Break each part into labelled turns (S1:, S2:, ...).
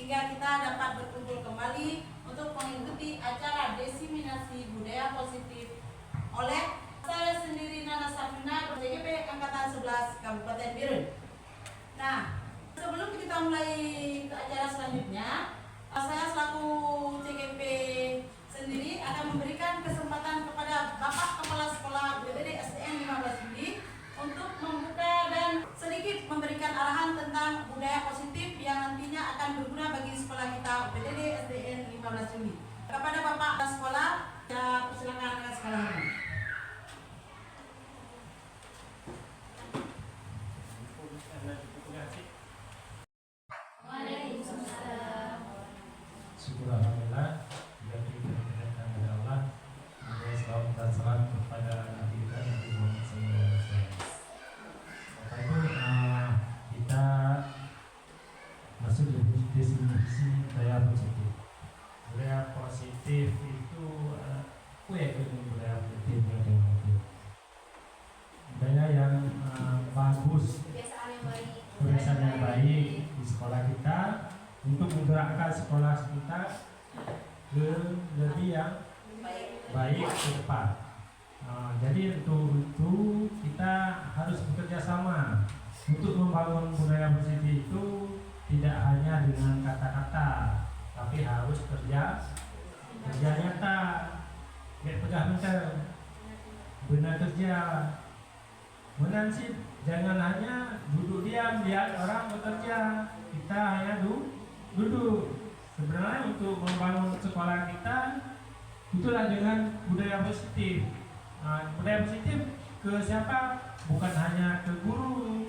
S1: sehingga kita dapat berkumpul kembali untuk mengikuti acara diseminasi budaya positif oleh saya sendiri Nana Safina, CGP Angkatan 11 Kabupaten Biren. Nah, sebelum kita mulai ke acara selanjutnya, saya selaku CGP sendiri akan memberikan kesempatan kepada Bapak Kepala Sekolah BPD SDN 15 Juli untuk membuka dan sedikit memberikan arahan tentang budaya positif yang nantinya akan berguna bagi sekolah kita BPD SDN 15 Juli. Kepada Bapak Kepala Sekolah, saya persilakan akan sekolah ini.
S2: Syukur alhamdulillah, kita berikan kepada Allah. Salam dan salam kepada Nabi kita Nabi Muhammad SAW. Bapak Ibu, kita masuk di definisi budaya positif. Budaya positif itu budaya positif budaya yang bagus, kebiasaan yang baik di sekolah kita, untuk menggerakkan sekolah kita ke lebih yang baik ke depan. Jadi untuk itu kita harus bekerja sama untuk membangun budaya positif itu, tidak hanya dengan kata-kata, tapi harus kerja nyata, pegang benar kerja, menansib. Jangan hanya duduk diam lihat orang bekerja, kita hanya duduk. Sebenarnya untuk membangun sekolah kita itulah dengan budaya positif. Budaya positif ke siapa? Bukan hanya ke guru,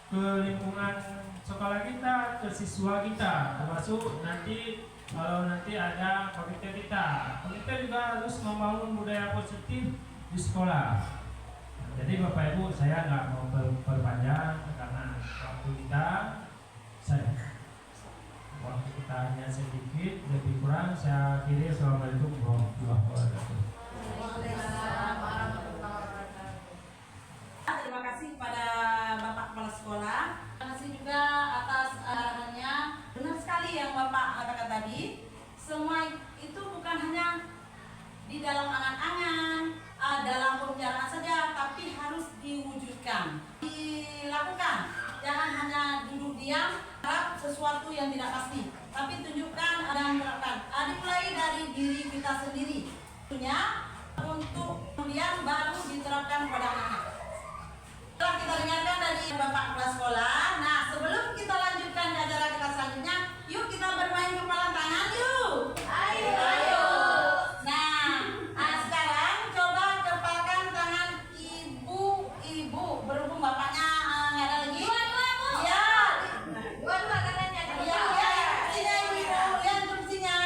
S2: ke lingkungan sekolah kita, ke siswa kita, termasuk nanti kalau nanti ada komite kita. Komite juga harus membangun budaya positif di sekolah. Jadi Bapak Ibu, saya nggak mau perpanjang karena waktu kita hanya sedikit, lebih kurang saya akhiri. Assalamualaikum warahmatullahi wabarakatuh.
S1: Terima kasih kepada Bapak Kepala Sekolah. Terima kasih juga atas arahannya. Benar sekali yang Bapak katakan tadi. Semua itu bukan hanya di dalam angan-angan, dalam pembicaraan saja, tapi harus diwujudkan, dilakukan. Jangan hanya duduk diam, harap sesuatu yang tidak pasti, tapi tunjukkan dan terapkan. Dimulai dari diri kita sendiri, tentunya, untuk kemudian baru diterapkan pada anak-anak. Setelah kita dengarkan dari Bapak Kepala Sekolah, nah sebelum kita lanjutkan ke acara kita selanjutnya, yuk kita bermain kepala tangan yuk. Ayo. Nah, sekarang coba kepalkan tangan ibu. Berhubung bapaknya nggak ada lagi. Dua tangannya. Iya, ibu. Lihat instruksinya.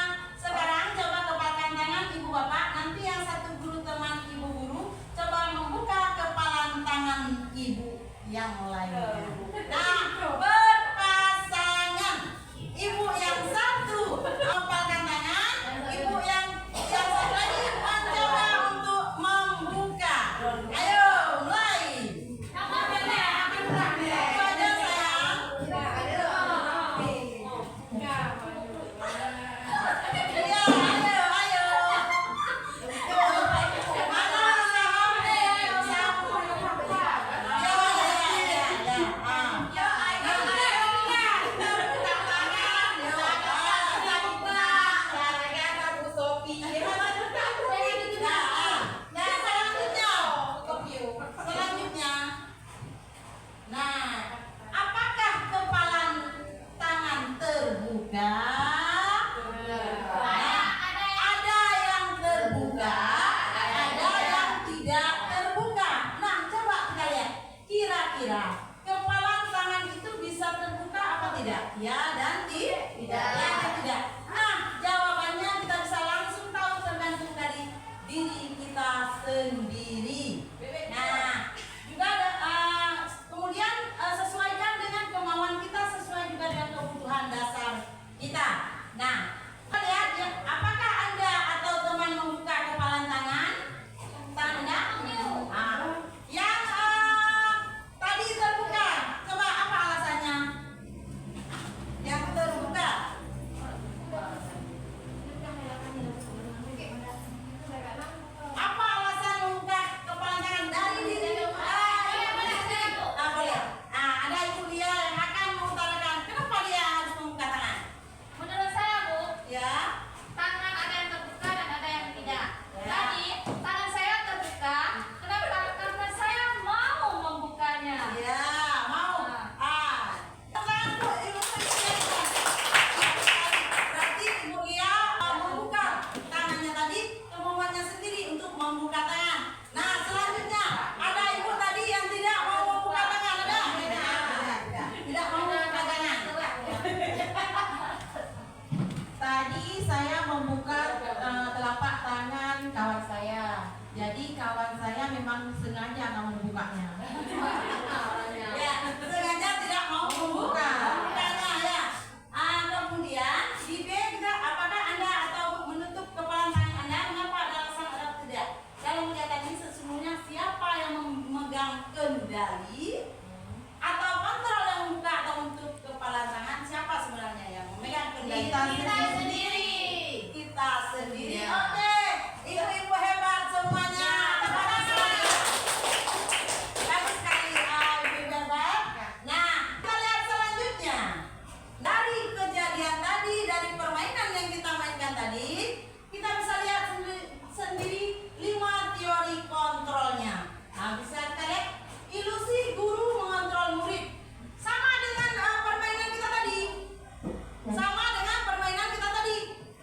S1: Sekarang coba kepalkan tangan ibu bapak. Nanti yang satu guru teman ibu guru coba membuka kepalan tangan ibu yang lainnya. Nah, berpasangan. Ibu yang satu kepalkan tangan, ibu yang satu lagi mencoba untuk membuka. Ayo, mulai. Aja sayang. Iya, ayo. Mana sahabat? Ya. kendali atau kontrol yang membuka atau untuk kepala tangan, siapa sebenarnya yang memegang kendali?
S3: Kita sendiri.
S1: Kita sendiri.
S3: Ya.
S1: Oke, ibu-ibu hebat semuanya. Terima kasih. Bagus sekali, ibu-ibu hebat. Nah, kita lihat selanjutnya. Dari kejadian tadi, dari permainan yang kita mainkan tadi, kita bisa lihat sendiri 5 teori kontrolnya. Nah, bisa kita lihat ilusi guru mengontrol murid. Sama dengan permainan kita tadi. Sama dengan permainan kita tadi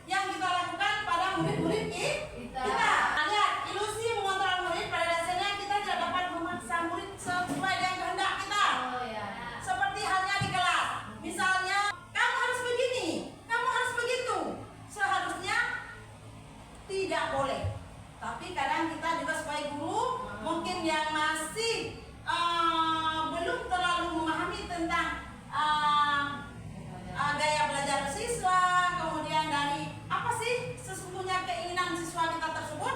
S1: yang kita lakukan pada murid-murid kita. Nah, lihat, ilusi mengontrol murid pada dasarnya kita tidak dapat memaksa murid sesuai dengan kehendak kita.
S3: Oh ya.
S1: Seperti halnya di kelas. Misalnya, kamu harus begini, kamu harus begitu. Seharusnya tidak boleh. Tapi kadang kita juga sebagai guru mungkin yang masih belum terlalu memahami tentang gaya belajar siswa, kemudian dari apa sih sesungguhnya keinginan siswa kita tersebut,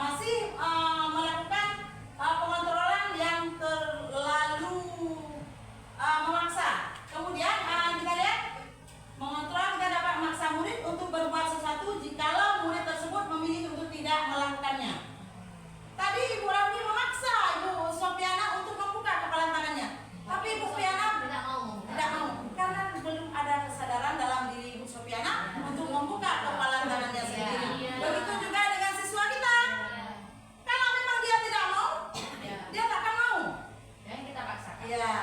S1: masih melakukan pengontrolan yang terlalu memaksa. Kemudian kita lihat mengontrol, kita dapat memaksa murid untuk berbuat sesuatu jikalau murid tersebut memilih untuk tidak melakukannya. Tadi Ibu Rami memaksa Ibu Sofiana untuk membuka kepala tangannya, tapi Ibu Sofiana
S3: Tidak mau.
S1: karena belum ada kesadaran dalam diri Ibu Sofiana untuk membuka kepala tangannya sendiri.
S3: Iya.
S1: Begitu juga dengan siswa kita. Kalau memang dia tidak mau, dia tak akan mau.
S3: Jangan kita paksakan.
S1: Ya.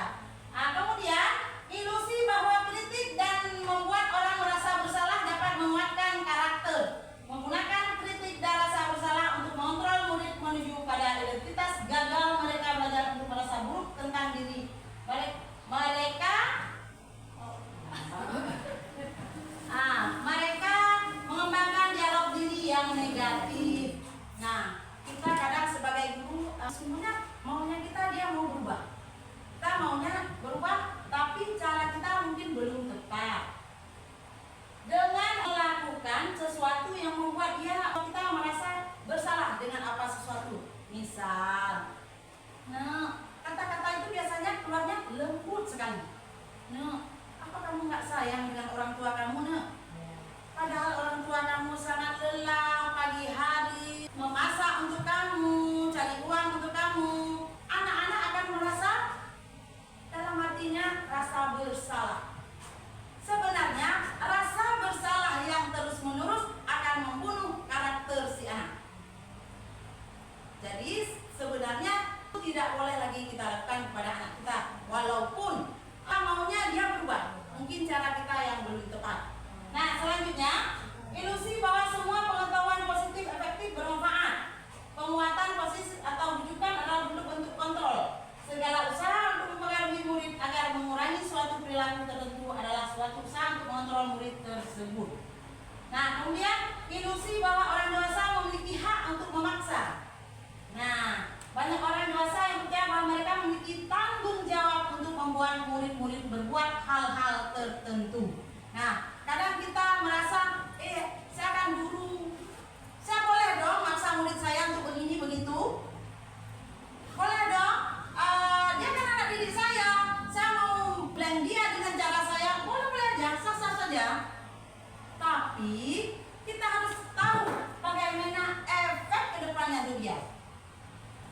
S1: Nah, kemudian ilusi bahwa kritik dan membuat orang merasa bersalah dapat menguatkan karakter. Menggunakan kritik dan rasa bersalah untuk mengontrol murid menuju pada identitas gagal mereka belajar untuk merasa buruk tentang diri mereka. Mereka mengembangkan dialog diri yang negatif. Nah, kita kadang sebagai guru sebenarnya maunya dia mau berubah. Kita maunya berubah, tapi cara kita mungkin belum tepat. Dengan melakukan sesuatu yang membuat kita merasa bersalah dengan apa sesuatu. Misal, kata-kata itu biasanya keluarnya lembut sekali. Apa kamu nggak sayang dengan orang tua kamu, Padahal orang tua kamu sangat lelah pagi hari memasak untuk kamu, cari uang untuk kamu. Anak-anak akan merasa dalam hatinya rasa bersalah. Sebenarnya rasa bersalah yang terus-menerus akan membunuh karakter si anak. Jadi sebenarnya itu tidak boleh lagi kita lakukan kepada anak kita, walaupun maunya dia berubah. Mungkin cara kita yang belum tepat. Nah, selanjutnya ilusi bahwa semua pengetahuan positif efektif bermanfaat. Penguatan posisi atau rujukan adalah bentuk untuk kontrol. Segala usaha untuk mempengaruhi murid agar mengurangi suatu perilaku tertentu adalah suatu usaha untuk mengontrol murid tersebut. Nah, kemudian ilusi bahwa orang dewasa memiliki hak untuk memaksa. Nah, banyak orang dewasa yang percaya bahwa mereka memiliki tanggung jawab untuk membuat murid-murid berbuat hal-hal tertentu. Nah, kadang kita merasa, saya kan guru, saya boleh dong maksa murid saya untuk begini begitu. Boleh dong. Dia kan anak didik saya mau blend dia dengan cara saya, boleh aja, sah-sah saja. Tapi kita harus tahu bagaimana efek kedepannya untuk dia.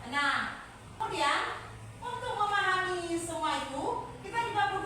S1: Nah, kemudian untuk memahami semua itu, kita juga butuh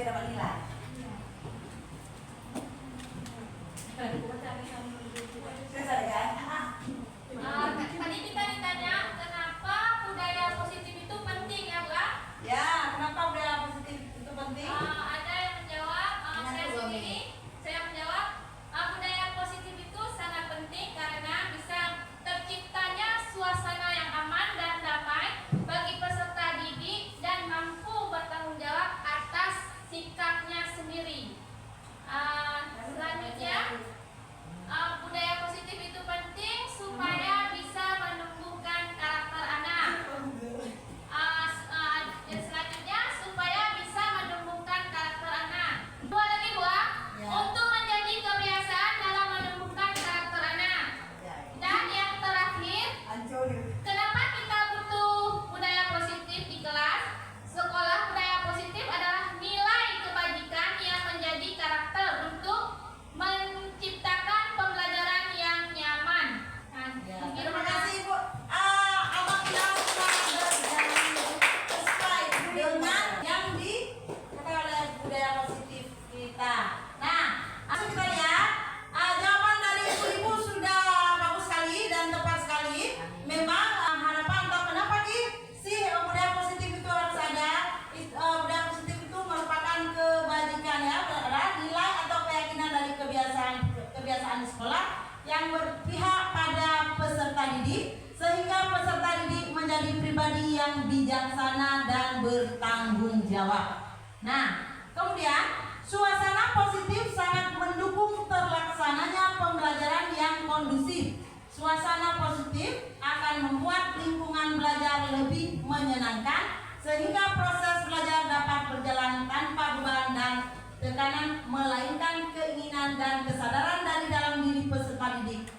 S1: biar dapat nilai. Selesai kan?
S3: Tadi kita ditanya kenapa budaya positif itu penting ya, Bu?
S1: Ya, kenapa budaya positif itu penting?
S3: Ada yang menjawab, saya menjawab, budaya positif itu sangat penting karena bisa terciptanya suasana yang aman dan damai bagi peserta didik dan mampu bertanggung jawab atas sikapnya sendiri. Selanjutnya, budaya positif itu penting supaya bisa menumbuhkan karakter anak. Dan selanjutnya supaya bisa menumbuhkan karakter anak. Dua lagi, Bu. Untuk menjadi kebiasaan dalam menumbuhkan karakter anak. Dan yang terakhir, kenapa kita butuh budaya positif di kelas? Sekolah budaya positif adalah nilai kebajikan yang menjadi karakter untuk menciptakan pembelajaran yang nyaman.
S1: Terima kasih Ibu. Alhamdulillah sesuai dengan yang dikatakan oleh budaya positif kita. Nah, langsung kita lihat. Jawaban dari ibu-ibu sudah bagus sekali dan tepat sekali. Memang harapan atau kenapa sih budaya positif itu harus ada? Budaya positif itu merupakan kebajikan ya, adalah nilai atau keyakinan dari kebiasaan di sekolah yang berpihak pada peserta didik sehingga peserta didik menjadi pribadi yang bijaksana dan bertanggung jawab. Nah, kemudian suasana positif sangat mendukung terlaksananya pembelajaran yang kondusif. Suasana positif akan membuat lingkungan belajar lebih menyenangkan sehingga proses belajar dapat berjalan tanpa beban dan tekanan, melainkan keinginan dan kesadaran dari dalam diri peserta didik.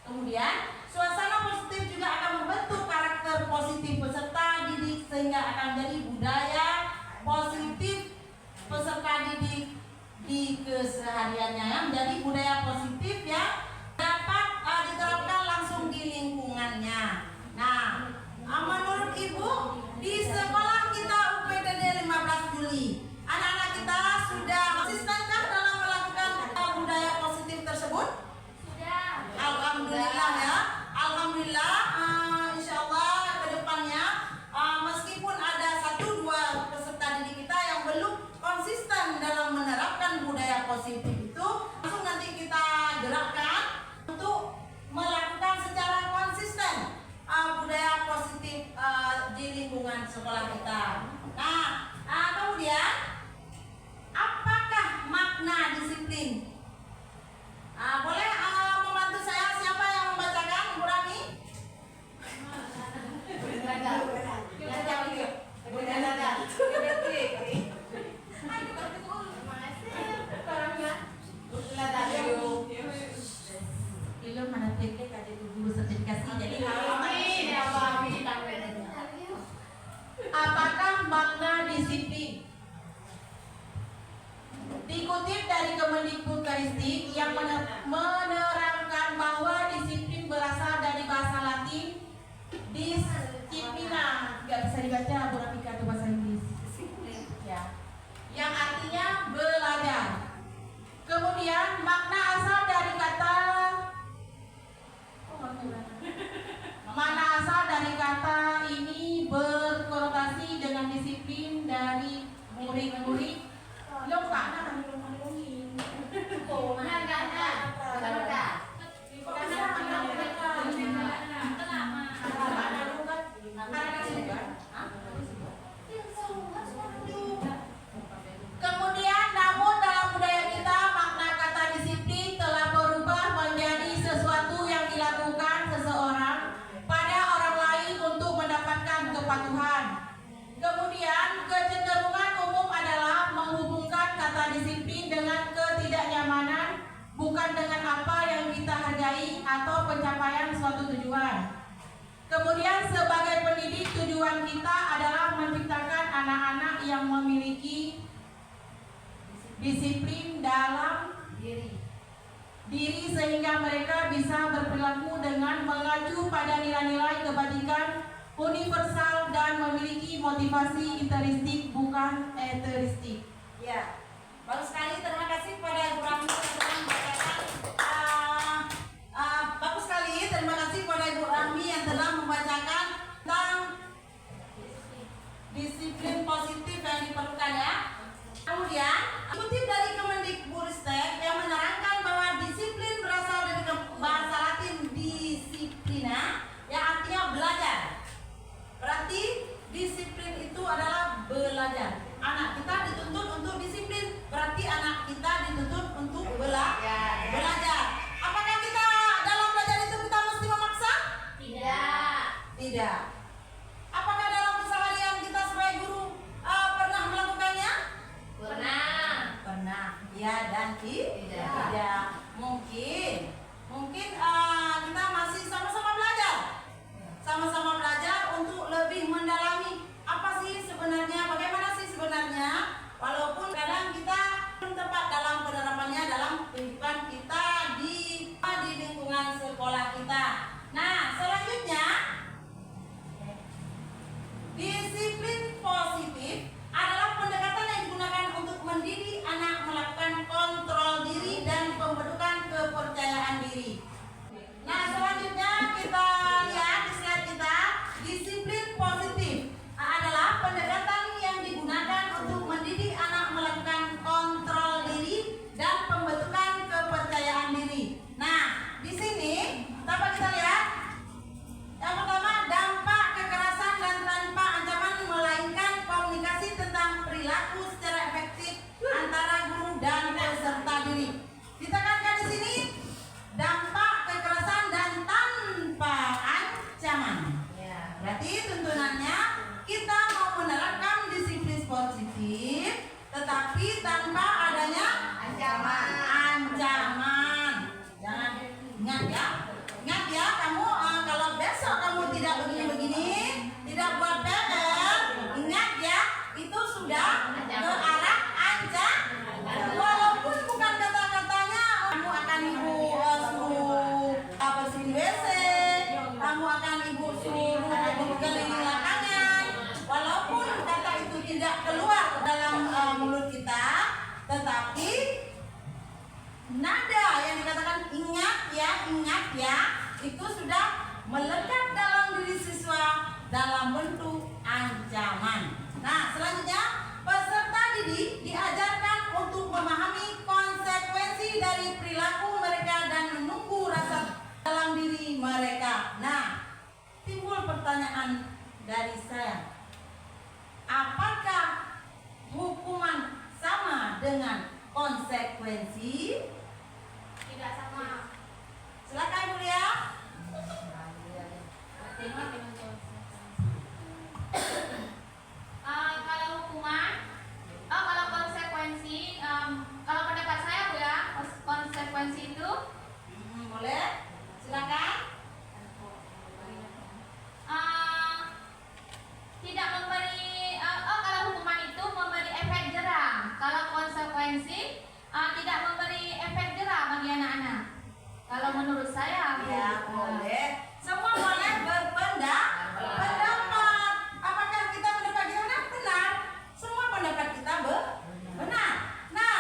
S1: Kemudian, suasana positif juga akan membentuk karakter positif peserta didik sehingga akan menjadi budaya positif peserta didik di kesehariannya, ya, menjadi budaya positif yang dapat diterapkan langsung di lingkungannya. Nah, menurut Ibu, di sekolah kita UPTD 15 Juli, anak-anak kita sudah konsistenkah dalam melakukan budaya positif tersebut?
S3: Sudah.
S1: Alhamdulillah ya. Alhamdulillah, insya Allah ke depannya meskipun ada 1-2 peserta didik kita yang belum konsisten dalam menerapkan budaya positif itu, langsung nanti kita gerakkan untuk melakukan secara konsisten budaya positif di lingkungan sekolah kita. Nah, kemudian apakah makna disiplin? Boleh membantu saya, siapa yang membacakan, Bu Rami? Ilmu mana TK kaji guru sertifikasi jadi apakah makna disiplin? Dikutip dari Kemendikbudristek yang menerangkan bahwa disiplin berasal dari bahasa Latin disciplina, nggak bisa dibaca Bu Rafika itu bahasa Inggris, ya, yang artinya belajar. Kemudian makna asal dari kata ini berkonotasi dengan disiplin dari murid-murid. Lo karena kami ngomongin. Kemudian namun dalam budaya kita makna kata disiplin telah berubah menjadi sesuatu yang dilakukan seseorang pada orang lain untuk mendapatkan kepatuhan. Kemudian kecenderungan umum adalah menghubungkan kata disiplin dengan ketidaknyamanan, bukan dengan apa yang kita hargai atau pencapaian suatu tujuan. Kemudian sebagai pendidik tujuan kita adalah menciptakan anak-anak yang memiliki disiplin dalam diri sehingga mereka bisa berperilaku dengan mengacu pada nilai-nilai kebajikan universal dan memiliki motivasi intrinsik bukan ekstrinsi. Ya, baru sekali. Terima kasih kepada Ibu Rahmi yang telah membacakan. Bagus sekali. Terima kasih kepada Ibu Rahmi yang telah membacakan tentang disiplin positif yang diperlukan ya. Kemudian, kutip dari Kemendikbudristek yang menerangkan bahwa disiplin berasal dari bahasa Latin disiplina, yang artinya belajar. Berarti disiplin itu adalah belajar. Anak kita dituntut untuk disiplin, berarti anak kita dituntut untuk belajar. Apakah kita dalam belajar itu kita mesti memaksa? Tidak. Apakah dalam keseharian kita sebagai guru pernah melakukannya? Pernah. Ya dan tidak. Mungkin kita masih sama-sama belajar. Sama-sama belajar untuk lebih mendalami apa sih sebenarnya, bagaimana sih sebenarnya, walaupun kadang kita belum tepat dalam penerapannya dalam kehidupan kita di lingkungan sekolah kita. Nah, selanjutnya disiplin positif adalah pendekatan yang digunakan untuk mendidik anak melakukan kontrol diri dan pembentukan kepercayaan diri. Nah, selanjutnya kita lihat di slide kita, disiplin positif adalah pendekatan yang digunakan untuk mendidik anak melakukan kontrol diri dan pembentukan kepercayaan diri. Nah, di sini dapat kita lihat yang pertama, dampak kekerasan dan tanpa ancaman melainkan komunikasi tentang perilaku secara efektif antara guru dan peserta didik. Ditekankan di sini dampak kekerasan dan tanpa ancaman. Berarti tuntunannya kita mau menerapkan disiplin positif, tetapi tanpa adanya ancaman. Jangan ingat ya, kamu kalau besok kamu tidak begini-begini, tidak buat PR, ingat ya, itu sudah ke arah ancaman. Walaupun bukan kata-katanya kamu akan ibu suruh bersihin WC, kamu akan ibu suruh berkeliling lapangan, walaupun kata itu tidak keluar dalam mulut kita, tetapi nada yang dikatakan ingat ya, itu sudah melekat dalam diri siswa dalam bentuk ancaman. Nah, selanjutnya peserta didik diajarkan untuk memahami konsekuensi dari perilaku mereka dan menunggu rasa dalam diri mereka. Nah, timbul pertanyaan dari saya, apakah hukuman sama dengan konsekuensi?
S3: Tidak sama.
S1: Silakan Bu Lia.
S3: Kalau hukuman, kalau konsekuensi, kalau pendapat saya Bu ya, konsekuensi itu
S1: Boleh? Silakan.
S3: tidak memberi, kalau hukuman itu memberi efek jera. Kalau konsekuensi tidak memberi efek jera bagi anak-anak. Kalau menurut saya, Bu.
S1: Ya, boleh. Semua boleh berpendapat. Apakah kita pendapat kita benar? Semua pendapat kita benar. Nah,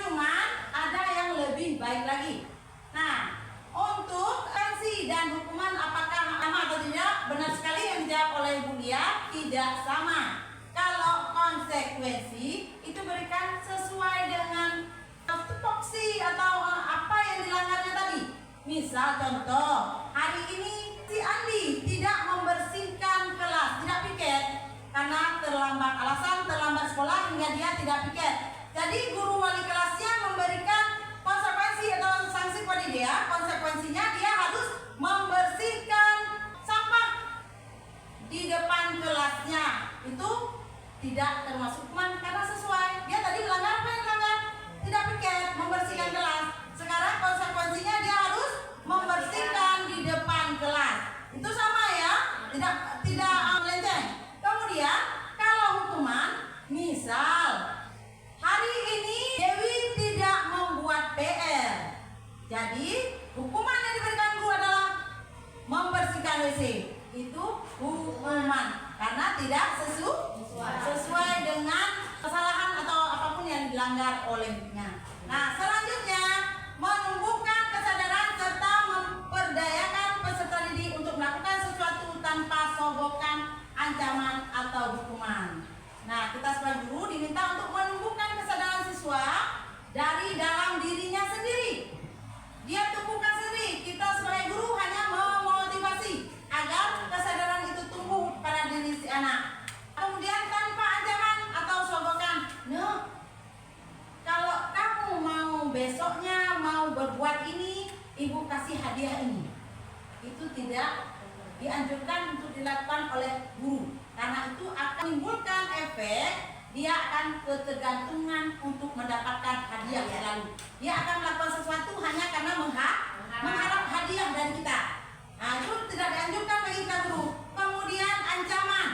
S1: cuman ada yang lebih baik lagi. Nah, untuk sanksi dan hukuman apakah sama atau tidak? Benar sekali yang dijawab oleh Bu Lia, tidak sama. Kalau konsekuensi itu berikan sesuai dengan tupoksi atau apa yang dilanggarnya tadi. Misal contoh, hari ini si Andi tidak membersihkan kelas, tidak piket karena alasan terlambat sekolah hingga dia tidak piket. Jadi guru wali kelasnya memberikan konsekuensi atau sanksi pada dia. Konsekuensinya dia harus membersihkan sampah di depan kelasnya. Itu tidak termasuk hukuman karena sesuai. Dia tadi melanggar apa yang dilanggar? Tidak piket, membersihkan kelas. Sekarang konsekuensinya dia harus membersihkan di depan kelas. Itu sama ya, tidak melenceng. Kemudian kalau hukuman, misal hari ini Dewi tidak membuat PR. Jadi hukuman yang diberikan guru adalah membersihkan WC. Itu hukuman karena tidak sesuai dengan kesalahan atau dilanggar olehnya. Nah, selanjutnya menumbuhkan kesadaran serta memperdayakan peserta didik untuk melakukan sesuatu tanpa sogokan, ancaman atau hukuman. Nah, kita sebagai guru diminta untuk menumbuhkan kesadaran siswa dari dalam dirinya sendiri. Dia tumbuhkan sendiri. Kita sebagai guru hanya memotivasi agar kesadaran itu tumbuh pada diri si anak. Kemudian tanpa ancaman atau sogokan. No, kalau kamu mau besoknya mau berbuat ini, ibu kasih hadiah ini. Itu tidak dianjurkan untuk dilakukan oleh guru, karena itu akan menimbulkan efek. Dia akan ketergantungan untuk mendapatkan hadiah selalu. Dia akan melakukan sesuatu hanya karena mengharap hadiah dari kita. Nah, itu tidak dianjurkan bagi kita guru. Kemudian ancaman.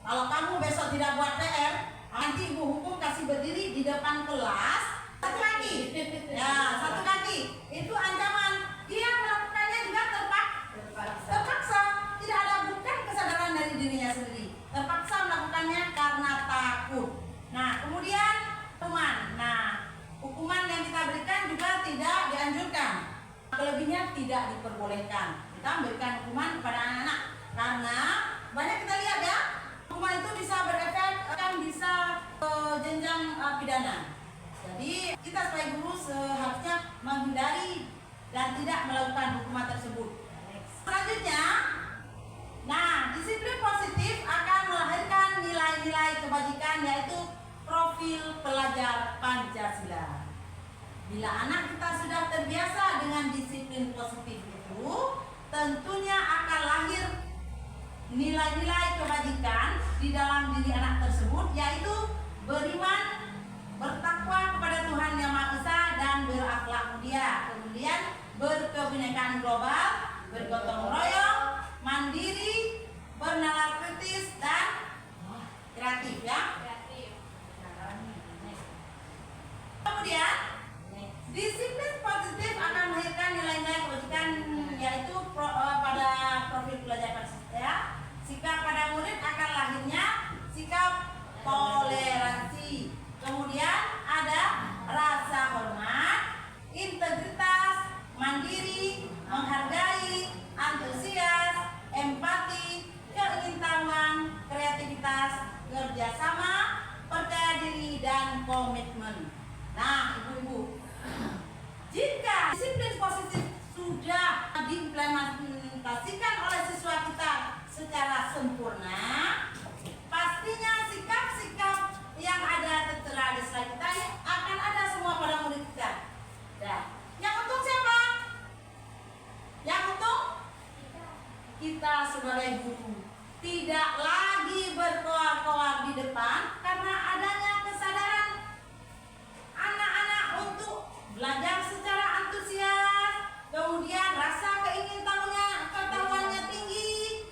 S1: Kalau kamu besok tidak buat PR, nanti ibu hukum kasih berdiri di depan kelas satu kaki. Ya, satu kaki. Itu ancaman. Dia melakukannya juga terpaksa. Tidak ada bukan kesadaran dari dirinya sendiri. Terpaksa melakukannya karena takut. Nah, kemudian hukuman. Nah, hukuman yang kita berikan juga tidak dianjurkan. Kelebihnya tidak diperbolehkan. Kita memberikan hukuman kepada anak-anak karena banyak kita lihat ya, hukuman itu bisa berefek, akan bisa jenjang pidana. Jadi kita sebagai guru seharusnya menghindari dan tidak melakukan hukuman tersebut. Selanjutnya, nah, disiplin positif akan melahirkan nilai-nilai kebajikan, yaitu profil pelajar Pancasila. Bila anak kita sudah terbiasa dengan disiplin positif itu, tentunya akan lahir nilai-nilai kebajikan di dalam diri anak tersebut, yaitu beriman, bertakwa kepada Tuhan Yang Maha Esa, dan berakhlak mulia. Kemudian berkebinekaan global, bergotong royong, mandiri, bernalar kritis, dan kreatif ya. Kemudian disiplin positif akan melahirkan nilai-nilai kebajikan, yaitu pada profil pelajar Pancasila. Sikap pada murid akan lahirnya sikap toleransi. Kemudian ada rasa hormat, integritas, mandiri, menghargai, antusias, empati, keingintahuan, kreativitas, kerjasama, percaya diri, dan komitmen. Nah, ibu-ibu, jika disiplin positif sudah diimplementasikan oleh siswa kita secara sempurna, pastinya sikap-sikap yang ada tertera di slide kita akan ada semua pada murid kita. Nah, yang untung siapa? Yang untung kita sebagai guru. Tidak lagi berkoar-koar di depan karena adanya kesadaran anak-anak untuk belajar secara antusias, kemudian rasa ketahuannya tinggi,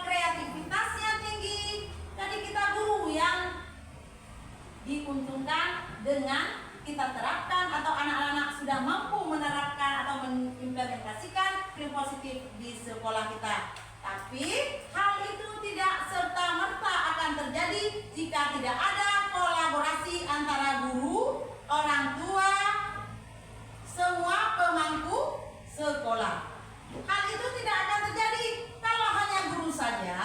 S1: kreativitasnya tinggi. Jadi kita guru yang diuntungkan dengan kita terapkan atau anak-anak sudah mampu menerapkan atau mengimplementasikan disiplin positif di sekolah kita. Tapi hal itu tidak serta-merta akan terjadi jika tidak ada kolaborasi antara guru, orang tua, semua pemangku sekolah. Hal itu tidak akan terjadi kalau hanya guru saja,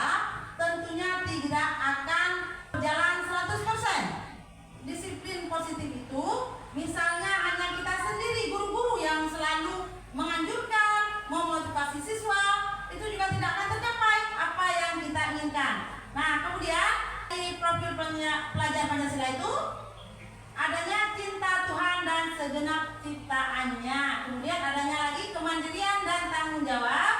S1: tentunya tidak akan berjalan 100%. Disiplin positif itu misalnya hanya kita sendiri, guru-guru yang selalu menganjurkan, memotivasi siswa, itu juga tidak akan tercapai apa yang kita inginkan. Nah, kemudian di profil pelajar Pancasila itu adanya cinta Tuhan dan segenap ciptaannya. Kemudian adanya lagi kemandirian dan tanggung jawab.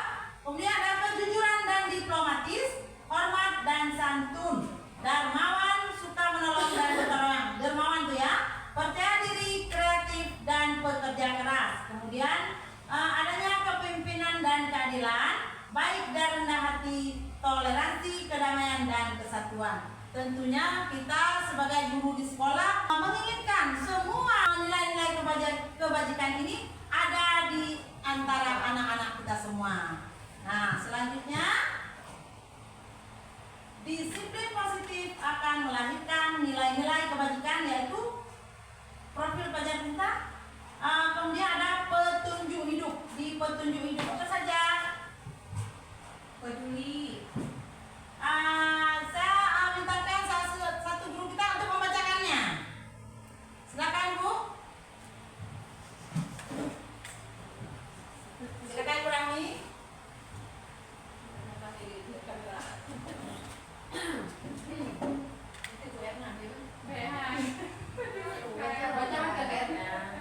S1: Kemudian ada kejujuran dan diplomatis, hormat dan santun, dermawan, suka menolong dan bertolong. Dermawan itu ya, percaya diri, kreatif dan pekerja keras. Kemudian adanya kepemimpinan dan keadilan, baik dan rendah hati, toleransi, kedamaian dan kesatuan. Tentunya kita sebagai guru di sekolah menginginkan semua nilai-nilai kebajikan ini ada di antara anak-anak kita semua. Nah, selanjutnya disiplin positif akan melahirkan nilai-nilai kebajikan, yaitu profil pelajar kita. Kemudian ada petunjuk hidup. Di petunjuk hidup apa saja? Peduli. Saya mintakan satu guru kita untuk membacakannya. Silakan Bu. Silakan Bu Rami.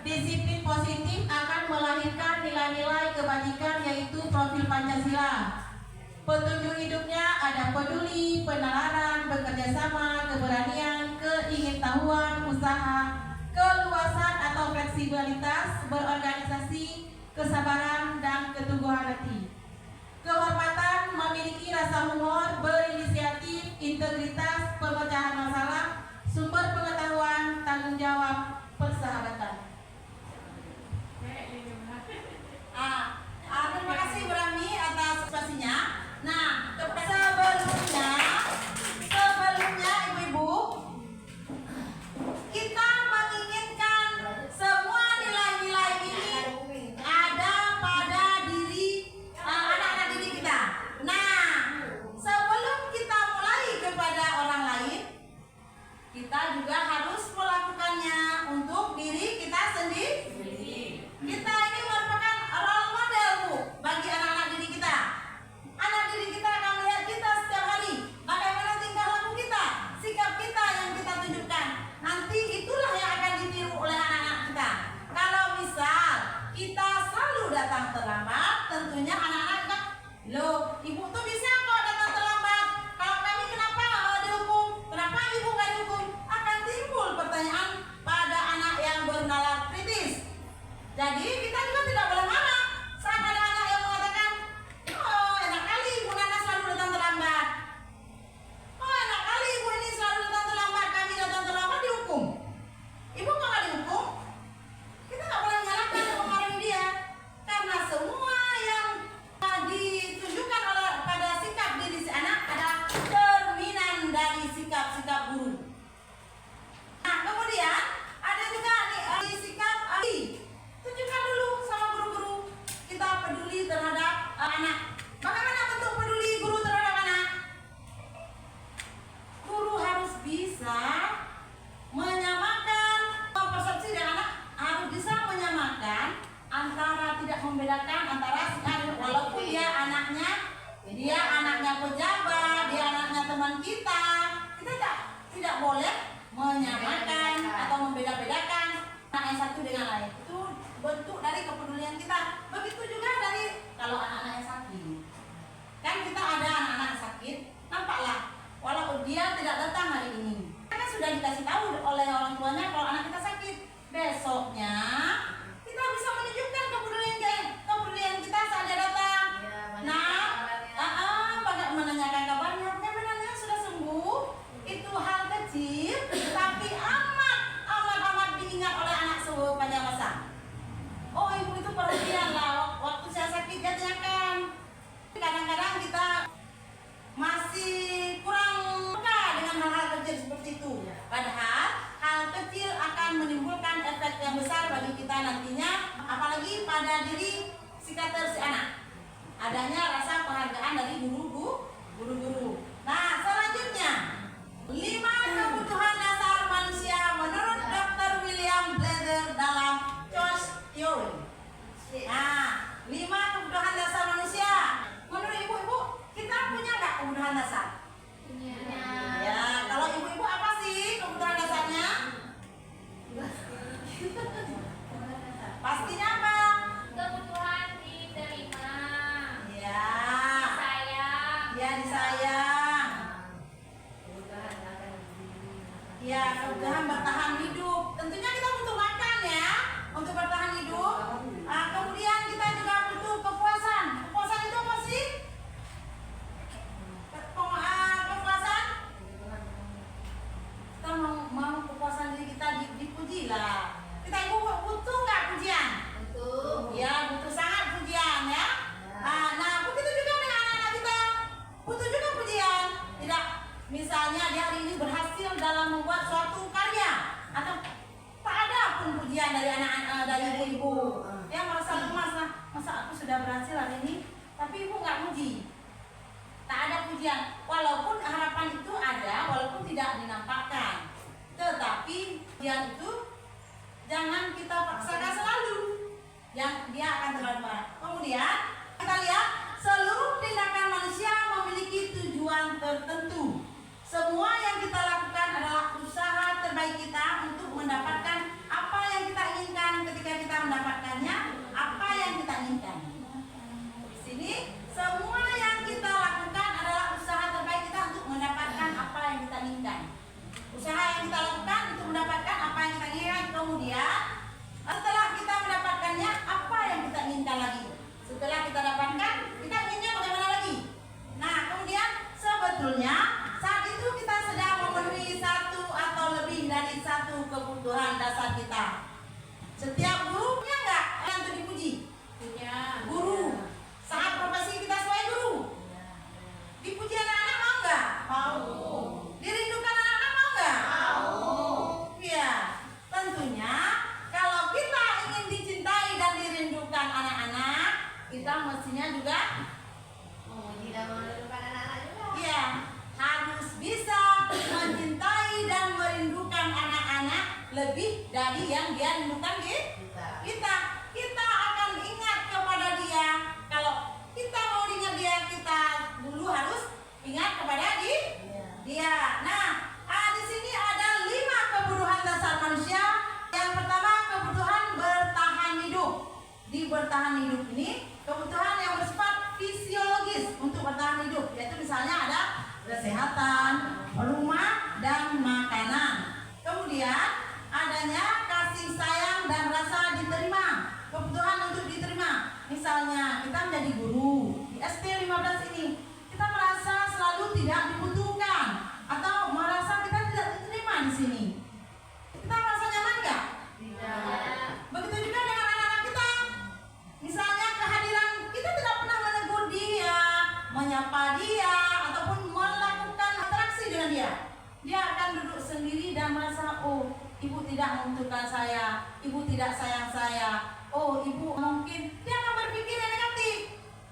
S1: Disiplin positif akan melahirkan nilai-nilai kebajikan, yaitu profil Pancasila. Petunjuk hidupnya ada peduli, penalaran, bekerja sama, keberanian, keingintahuan, usaha, keluasan atau fleksibilitas, berorganisasi, kesabaran, dan keteguhan hati. Kehormatan, memiliki rasa humor, berinisiatif, integritas, pemecahan masalah, sumber pengetahuan, tanggung jawab, persahabatan. Terima kasih Bu Rami atas spasinya. Nah, sebelumnya ibu-ibu, kita menginginkan semua nilai-nilai ini ada pada diri anak-anak didik kita. Nah, sebelum kita mulai kepada orang lain, kita juga harus melakukannya untuk diri kita sendiri. Kita ini merupakan role model Bu bagi anak-anak didik kita. Anak didik kita akan melihat kita setiap hari, bagaimana tingkah laku kita, sikap kita yang kita tunjukkan. Nanti itulah yang akan ditiru oleh anak-anak kita. Kalau misal kita selalu datang terlambat, tentunya anak-anak kita, loh ibu tuh bisa kok datang terlambat, kalau kami kenapa dihukum, kenapa ibu nggak dihukum? Akan timbul pertanyaan pada anak yang bernalar kritis. Jadi kita juga tidak boleh marah saat ada anak yang mengatakan, oh enak kali Ibu Nana selalu datang terlambat. Oh enak kali Ibu ini selalu datang terlambat, kami datang terlambat dihukum. Ibu kok nggak dihukum? Kita nggak boleh menyalahkan dan memarahi dia, karena semua yang ditunjukkan pada sikap diri si anak adalah cerminan dari sikap-sikap guru. Nah kemudian ada juga nih sikap tunjukkan dulu sama guru-guru kita peduli terhadap anak. Bagaimana bentuk peduli guru terhadap anak? Guru harus bisa menyamakan persepsi dari anak, harus bisa menyamakan antara, tidak membedakan antara si anak, walaupun dia anaknya pejabat, dia anaknya teman kita tidak boleh menyamakan atau membeda-bedakan anak yang satu dengan lain. Itu bentuk dari kepedulian kita. Begitu juga dari kalau anak-anak yang sakit. Kan kita ada anak-anak yang sakit, nampaklah walau dia tidak datang hari ini, kan sudah dikasih tahu oleh orang tuanya kalau anak kita sakit. Besoknya kita bisa menunjukkan kepedulian kita saat dia datang. Menanyakan kabarnya, bagaimana sudah sembuh. Itu hal kecil tapi amat diingat oleh anak sepanjang masa. Oh ibu itu perhatian lah, waktu saya sakit dia tanyakan. Kadang-kadang kita masih kurang peka dengan hal-hal kecil seperti itu. Padahal hal kecil akan menimbulkan efek yang besar bagi kita nantinya, apalagi pada diri si anak. Adanya rasa penghargaan dari guru-guru. Nah selanjutnya, 5 kebutuhan dasar manusia menurut Dr. William Blather dalam Choice Theory. Nah, 5 kebutuhan dasar manusia. Menurut ibu-ibu, kita punya nggak kebutuhan dasar?
S3: Punya.
S1: Ya, kalau ibu-ibu apa sih kebutuhan dasarnya? Pastinya apa?
S3: Kebutuhan diterima.
S1: Ya.
S3: Sayang.
S1: Ya, disayang. Ya, kebutuhan bertahan hidup. Tentunya kita butuh makan ya untuk bertahan hidup. Kemudian kita juga butuh kepuasan. Kepuasan itu apa sih? Kepuasan? Kita mau kepuasan diri kita dipuji lah. Kita ibu butuh nggak pujian? Butuh. Ya, butuh sangat pujian ya. Nah, begitu juga dengan anak-anak kita. Butuh juga pujian. Tidak, misalnya dia hari ini berhasil dalam membuat suatu karya atau tak ada pun pujian dari anak-anak, dari ibu-ibu. Dia merasa lemas lah, masa aku sudah berhasil hari ini, tapi ibu nggak muji. Tak ada pujian, walaupun harapan itu ada, walaupun tidak dinampakkan. Tetapi pujian itu jangan kita paksakan selalu, yang dia akan terlalu marah. Kemudian kita lihat seluruh tindakan manusia memiliki tujuan tertentu. Semua yang kita lakukan adalah usaha terbaik kita untuk mendapatkan apa yang kita inginkan. Ketika kita mendapatkannya, apa yang kita inginkan. Di sini semua yang kita lakukan adalah usaha terbaik kita untuk mendapatkan apa yang kita inginkan. Usaha yang kita lakukan untuk mendapatkan apa yang kita inginkan. Kemudian setelah kita mendapatkannya, apa yang kita inginkan lagi. Setelah kita dapatkan, kita inginnya bagaimana lagi. Nah, kemudian sebetulnya saat itu kita sedang memenuhi satu atau lebih dari satu kebutuhan dasar kita. Setiap guru punya nggak yang untuk dipuji? Punya. Guru. Saat profesi kita sebagai guru. Dipuji anak-anak mau nggak? Mau. Dirindukan anak-anak mau nggak? Mau. Iya. Tentunya kalau kita ingin dicintai dan dirindukan anak-anak, kita mestinya juga memuji dan merindukan anak-anak juga. Iya. Harus bisa mencintai dan merindukan anak-anak lebih dari yang dia rindukan kita. Kita akan ingat kepada dia. Kalau kita mau ingat dia, kita dulu harus ingat kepada dia. Nah, di sini ada 5 kebutuhan dasar manusia. Yang pertama, kebutuhan bertahan hidup. Di bertahan hidup ini, kebutuhan yang bersifat fisiologis untuk bertahan hidup, yaitu misalnya ada kesehatan, rumah, dan makanan. Kemudian adanya kasih sayang dan rasa diterima, kebutuhan untuk diterima. Misalnya kita menjadi guru di SP15 ini, kita merasa selalu tidak dibutuhkan atau merasa kita tidak diterima di sini. Kita merasa nyaman nggak? Tidak. Begitu juga dengan anak-anak kita. Misalnya kehadiran kita tidak pernah menegur dia, menyapa dia, ataupun melakukan interaksi dengan dia. Dia akan duduk sendiri dan merasa, oh, ibu tidak membutuhkan saya, ibu tidak sayang saya, oh, ibu mungkin, dia akan berpikir yang negatif.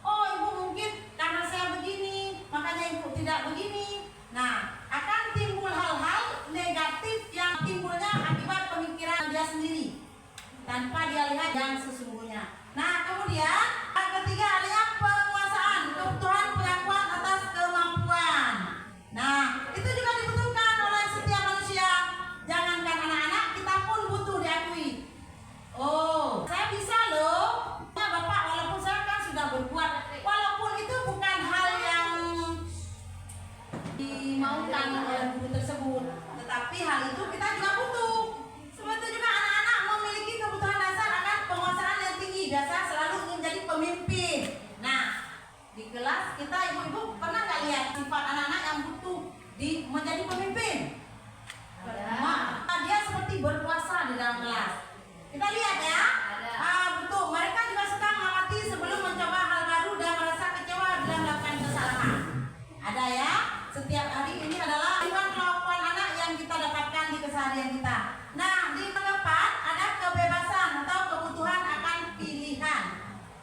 S1: Oh, ibu mungkin karena saya begini, makanya ibu tidak begini. Nah, akan timbul hal-hal negatif yang timbulnya akibat pemikiran dia sendiri, tanpa dia lihat yang sesungguhnya. Nah, kemudian yang ketiga adanya penguasaan, kebutuhan pengakuan atas kemampuan. Nah, itu juga dibutuhkan oleh setiap manusia. Jangankan anak-anak, kita pun butuh diakui. Oh, saya bisa loh. Ya, Bapak, walaupun saya kan sudah berbuat, walaupun itu bukan hal yang dimaukan oleh guru tersebut, tetapi hal itu kita juga butuh. Seperti juga anak-anak memiliki kebutuhan dasar akan penguasaan yang tinggi. Biasa selalu ingin jadi pemimpin. Nah, di kelas kita ibu-ibu pernah nggak lihat sifat anak-anak yang butuh menjadi pemimpin? Nah, dia seperti berkuasa di dalam kelas. Kita lihat ya. Betul. Mereka juga suka mengamati sebelum mencoba hal baru dan merasa kecewa bila melakukan kesalahan. Ada ya. Setiap hari ini adalah kemampuan anak yang kita dapatkan di keseharian kita. Nah, di keempat ada kebebasan atau kebutuhan akan pilihan.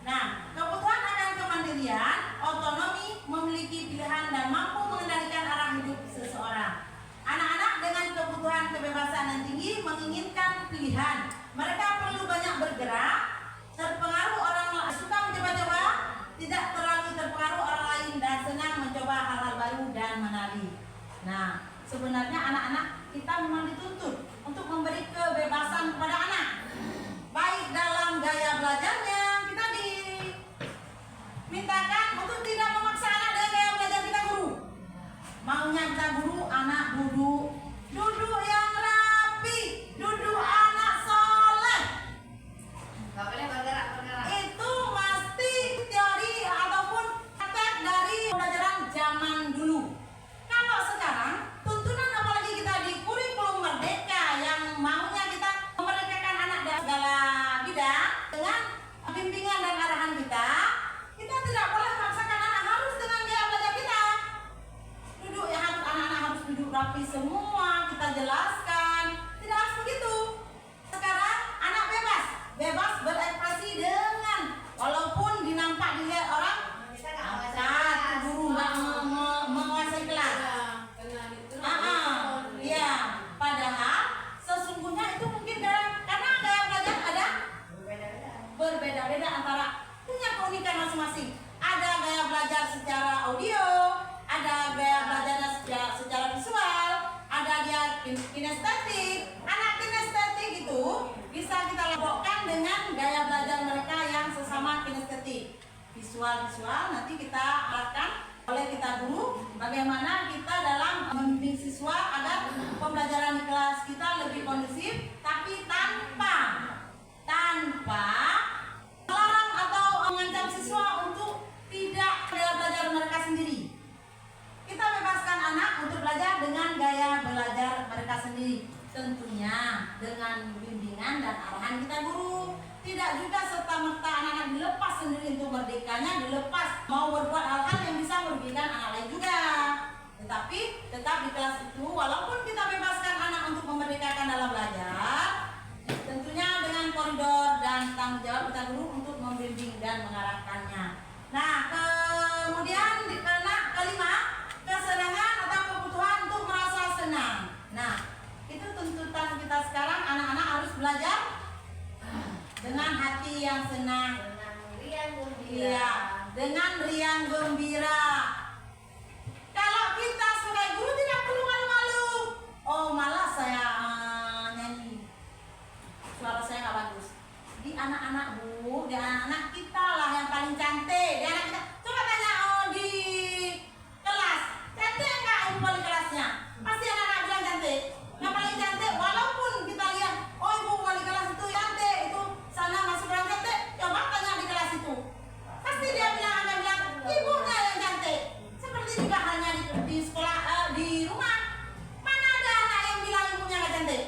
S1: Nah, kebutuhan akan kemandirian, otonomi, memiliki pilihan dan mampu mengendalikan arah hidup seseorang. Anak-anak dengan kebutuhan kebebasan yang tinggi menginginkan pilihan. Mereka perlu banyak bergerak, terpengaruh orang lain, suka mencoba-coba, tidak terlalu terpengaruh orang lain, dan senang mencoba hal-hal baru dan menarik. Nah, sebenarnya anak-anak kita memang dituntut untuk memberi kebebasan kepada anak. Baik dalam gaya belajarnya, kita dimintakan untuk tidak memaksa anak dengan gaya belajar kita guru. Maunya kita guru, anak duduk yang rapi, duduk anak soleh. Gak boleh bergerak. Itu mesti teori ataupun praktek dari pelajaran zaman dulu. Kalau sekarang, tuntunan apalagi kita di kurikulum merdeka yang maunya kita memerdekakan anak dari segala bidang dengan bimbingan dan arahan kita tidak boleh memaksakan anak harus dengan gaya belajar kita. Duduk ya, anak-anak harus duduk rapi semua. kinestetik. Anak kinestetik itu bisa kita lakukan dengan gaya belajar mereka yang sesama kinestetik. Visual nanti kita akan oleh kita dulu bagaimana kita dalam membimbing siswa agar pembelajaran di kelas kita lebih kondusif, tapi tanpa melarang atau mengancam siswa untuk tidak gaya belajar mereka sendiri. Kita bebaskan anak untuk belajar dengan gaya belajar mereka sendiri, tentunya dengan bimbingan dan arahan kita guru. Tidak juga serta-merta anak-anak dilepas sendiri untuk merdekanya, dilepas mau berbuat hal-hal yang bisa merugikan anak lain juga. Tetapi tetap di kelas itu, walaupun kita bebaskan anak untuk memerdekakan dalam belajar, tentunya dengan koridor dan tanggung jawab kita guru untuk membimbing dan mengarahkannya. Nah, kemudian kelima, kesenangan atau kebutuhan untuk merasa senang. Nah, itu tuntutan kita sekarang, anak-anak harus belajar dengan hati yang senang, iya, dengan riang gembira. Kalau kita sebagai guru tidak perlu malu-malu. Oh, malah saya nyanyi, suara saya nggak bagus. Di anak-anak bu, di anak-anak kita lah yang paling cantik. Di anak kita, coba tanya di kelas, cantik nggak ibu wali kelasnya? Pasti anak-anak bilang cantik. Yang paling cantik, walaupun kita lihat, oh ibu wali kelas itu cantik, itu sana masuk orang cantik, coba tanya di kelas itu, pasti dia akan bilang ibunya yang cantik. Seperti juga halnya di sekolah, di rumah, mana ada anak yang bilang ibunya nggak cantik?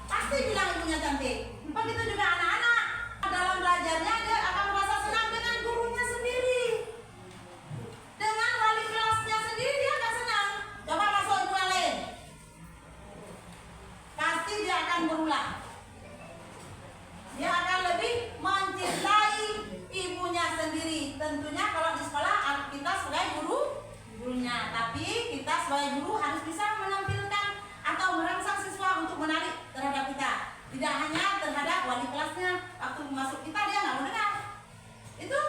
S1: Pasti bilang ibunya cantik. Begitu juga anak-anak dalam belajarnya, dia akan merasa senang dengan gurunya sendiri, dengan wali kelasnya sendiri dia akan senang. Coba masuk ibu yang lain, pasti dia akan berulang. Dia akan lebih mencintai ibunya sendiri. Tentunya kalau di sekolah kita sebagai gurunya, tapi kita sebagai guru harus bisa menampilkan atau merangsang siswa untuk menarik terhadap kita. Tidak hanya terhadap wali kelasnya, waktu masuk kita dia nggak mau dengar. Itu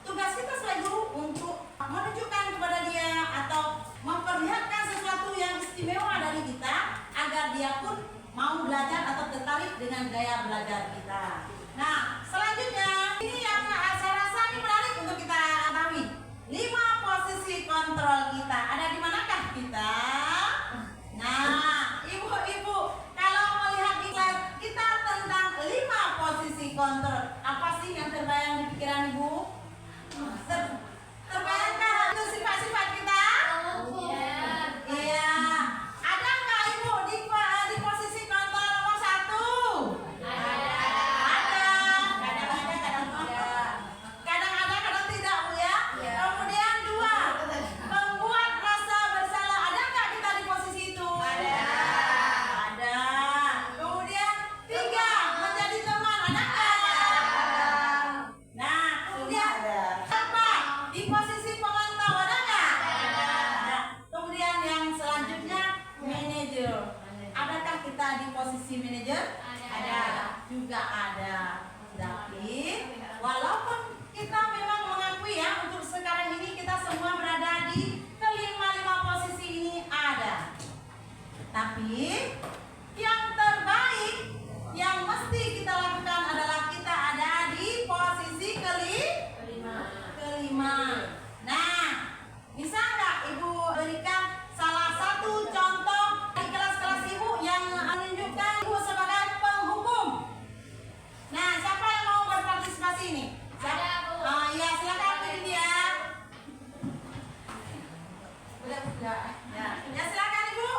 S1: tugas kita sebagai guru untuk menunjukkan kepada dia atau memperlihatkan sesuatu yang istimewa dari kita agar dia pun mau belajar atau tertarik dengan gaya belajar kita. Nah, selanjutnya ini yang saya rasa ini menarik untuk kita ketahui. 5 posisi kontrol kita. Ada di manakah kita? Nah, ibu-ibu, kalau melihat iklan kita tentang 5 posisi kontrol, apa sih yang terbayang di pikiran ibu? Terbayangkah itu sifat-sifat kita? Iya. Ada nggak ibu di posisi kontrol nomor 1? Ada. Kadang ada, kadang tidak bu ya. Kemudian 2, membuat rasa bersalah. Ada nggak kita di posisi itu? Ada. Kemudian 3, menjadi teman. Ada nggak? Nah, kemudian 4, di posisi pemantau. Ada nggak? Nah, kemudian yang selanjutnya manajer. Adakah kita di posisi manajer? Ada. Juga ada. Tapi walaupun kita memang mengakui ya untuk sekarang ini kita semua berada di kelima posisi ini ada. Tapi yang terbaik yang mesti kita lakukan adalah kita ada di posisi kelima. Nah, bisa nggak ibu berikan salah satu contoh di kelas-kelas ibu yang menunjukkan ibu sebagai penghukum? Nah, siapa yang mau berpartisipasi ini?
S3: Ada, Bu.
S1: Ya, silakan pilih dia. Udah. Ya, silakan ibu.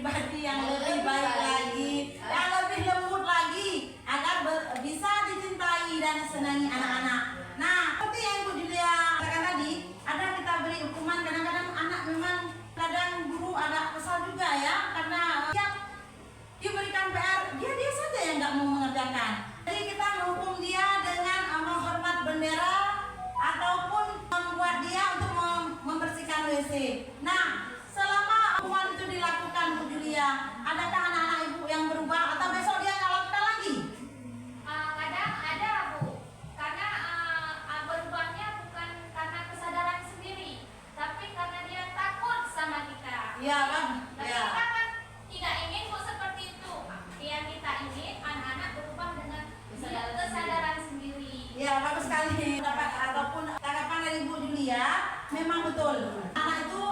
S1: pribadi yang lebih baik lagi, yang lebih lembut lagi, agar bisa dicintai dan disenangi anak-anak. Nah, seperti yang Ibu Julia katakan tadi, ada kita beri hukuman, kadang-kadang anak memang kadang guru agak kesal juga ya, karena dia diberikan PR, dia saja yang nggak mau mengerjakan. Jadi kita menghukum dia dengan menghormat bendera ataupun membuat dia untuk membersihkan WC. Nah, selama hukuman itu dilakukan Bu Julia, adakah anak-anak Ibu yang berubah atau besok dia nggak lakukan lagi?
S3: Kadang ada Bu, karena berubahnya bukan karena kesadaran sendiri, tapi karena dia takut sama kita.
S1: Iya kan?
S3: Tapi
S1: Ya.
S3: kita kan tidak ingin Bu seperti itu. Yang kita ingin anak-anak berubah dengan kesadaran sendiri.
S1: Ya, bagus sekali. Ataupun tanggapan dari Bu Julia, memang betul. Anak itu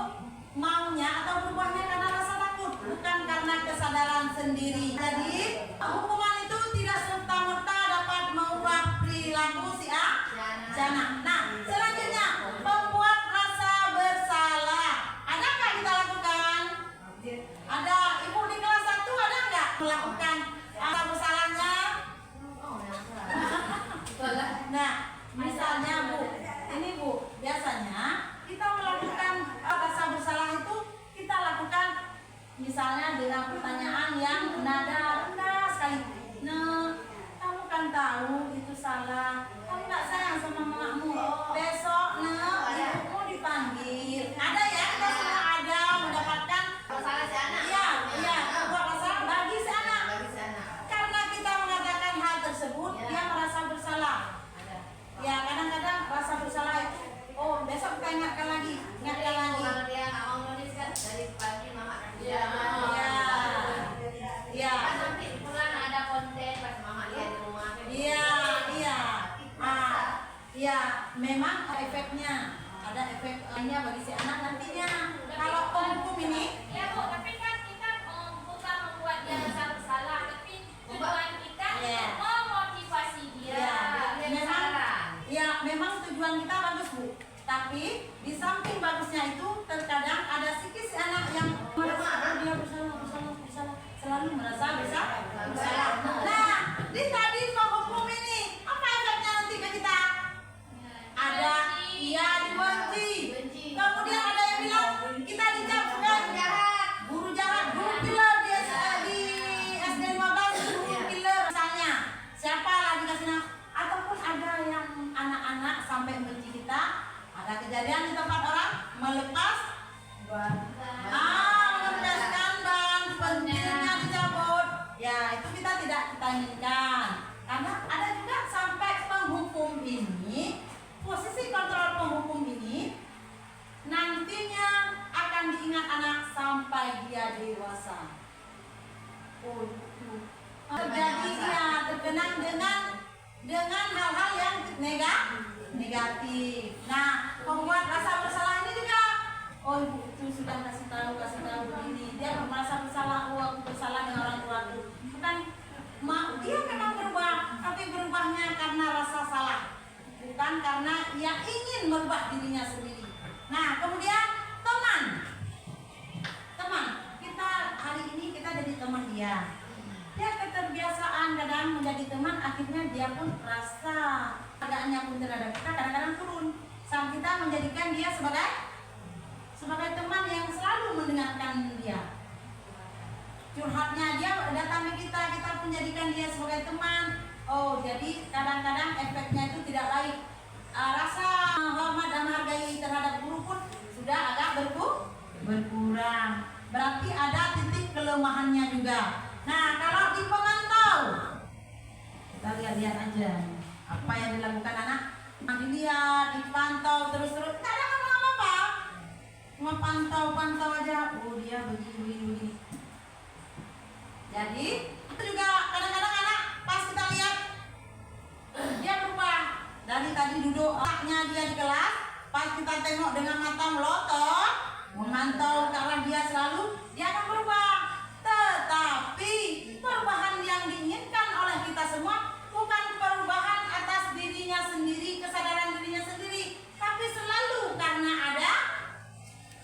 S1: maunya atau berubahnya karena rasa takut, bukan karena kesadaran sendiri. Jadi, hukuman itu tidak serta-merta dapat mengubah perilaku si anak. Nah, selanjutnya, membuat rasa bersalah. Adakah kita lakukan? Ada. Ibu di kelas 1 ada nggak melakukan rasa bersalahnya? Nah, misalnya Bu, ini Bu, biasanya kita melakukan rasa bersalah itu kita lakukan misalnya dengan pertanyaan yang nada rendah sekali. Nah, kamu kan tahu itu salah. Kamu nggak sayang sama mamamu. Besok, ibumu dipanggil. Ada ya, kita semua ada mendapatkan
S4: Salah si anak.
S1: Iya, buat rasa bagi si anak.
S4: Bagi si anak.
S1: Karena kita mengatakan hal tersebut,
S4: Ya.
S1: dia merasa bersalah.
S4: Ada.
S1: Ya, kadang-kadang rasa bersalah itu, oh besok kita ingatkan lagi.
S4: Kalau dia nggak mau nulis kan dari pagi mama kasih jalan.
S1: Iya.
S4: Kan nanti pulang ada konten pas mama lihat di rumah.
S1: Iya, memang efeknya. Ada efek lainnya bagi si anak nantinya. Kalau penghukum ini,
S3: Ya Bu, tapi kan kita bukan membuat dia rasa bersalah, tapi tujuan kita
S1: Iya.
S3: memotivasi dia.
S1: Iya.
S4: Dia
S1: Memang-
S4: saran.
S1: ya memang tujuan kita bagus Bu. Tapi di samping bagusnya itu terkadang ada psikis anak yang merasa dia bersalah, selalu merasa bersalah. Nah, di tadi penghukum ini apa efeknya nanti ke kita? Ada dibenci. Kemudian ada yang bilang kita dicap sebagai guru jahat, guru killer di SD 15, guru killer misalnya. Siapa lagi kasih nama? Ataupun ada yang anak-anak sampai membenci kita. Ada kejadian di tempat orang melepaskan ban, pentilnya dicabut. Ya, itu kita tidak kita inginkan. Karena ada juga sampai penghukum ini, posisi kontrol penghukum ini nantinya akan diingat anak sampai dia dewasa. Oh, itu terjadi ya, terkenang dengan hal-hal yang negatif. Nah, membuat rasa bersalah ini juga, oh ibu itu sudah kasih tahu begini, dia merasa bersalah, oh aku bersalah dengan orang tuaku. Bukan, dia memang berubah, tapi berubahnya karena rasa salah, bukan karena ia ingin merubah dirinya sendiri. Nah, kemudian teman, kita hari ini kita jadi teman dia. Dia keterbiasaan kadang menjadi teman, akhirnya dia pun rasa harganya pun terhadap kita kadang-kadang turun. Saat kita menjadikan dia sebagai teman yang selalu mendengarkan dia. Curhatnya dia datang ke kita pun jadikan dia sebagai teman. Oh, jadi kadang-kadang efeknya itu tidak baik. Rasa hormat dan menghargai terhadap guru pun sudah agak berkurang. Berarti ada titik kelemahannya juga. Nah, kalau di pemantau, kita lihat-lihat aja apa yang dilakukan anak. Dilihat, dipantau terus-terus. Tidak ada ngomong apa-apa. Cuma pantau aja. Oh, dia begini. Jadi, itu juga kadang-kadang anak pas kita lihat dia berubah. Dari tadi duduk otaknya dia di kelas, pas kita tengok dengan mata melotot, memantau ke arah dia selalu, dia akan berubah. Tetapi perubahan yang diinginkan oleh kita semua bukan perubahan atas dirinya sendiri, kesadaran dirinya sendiri, tapi selalu karena ada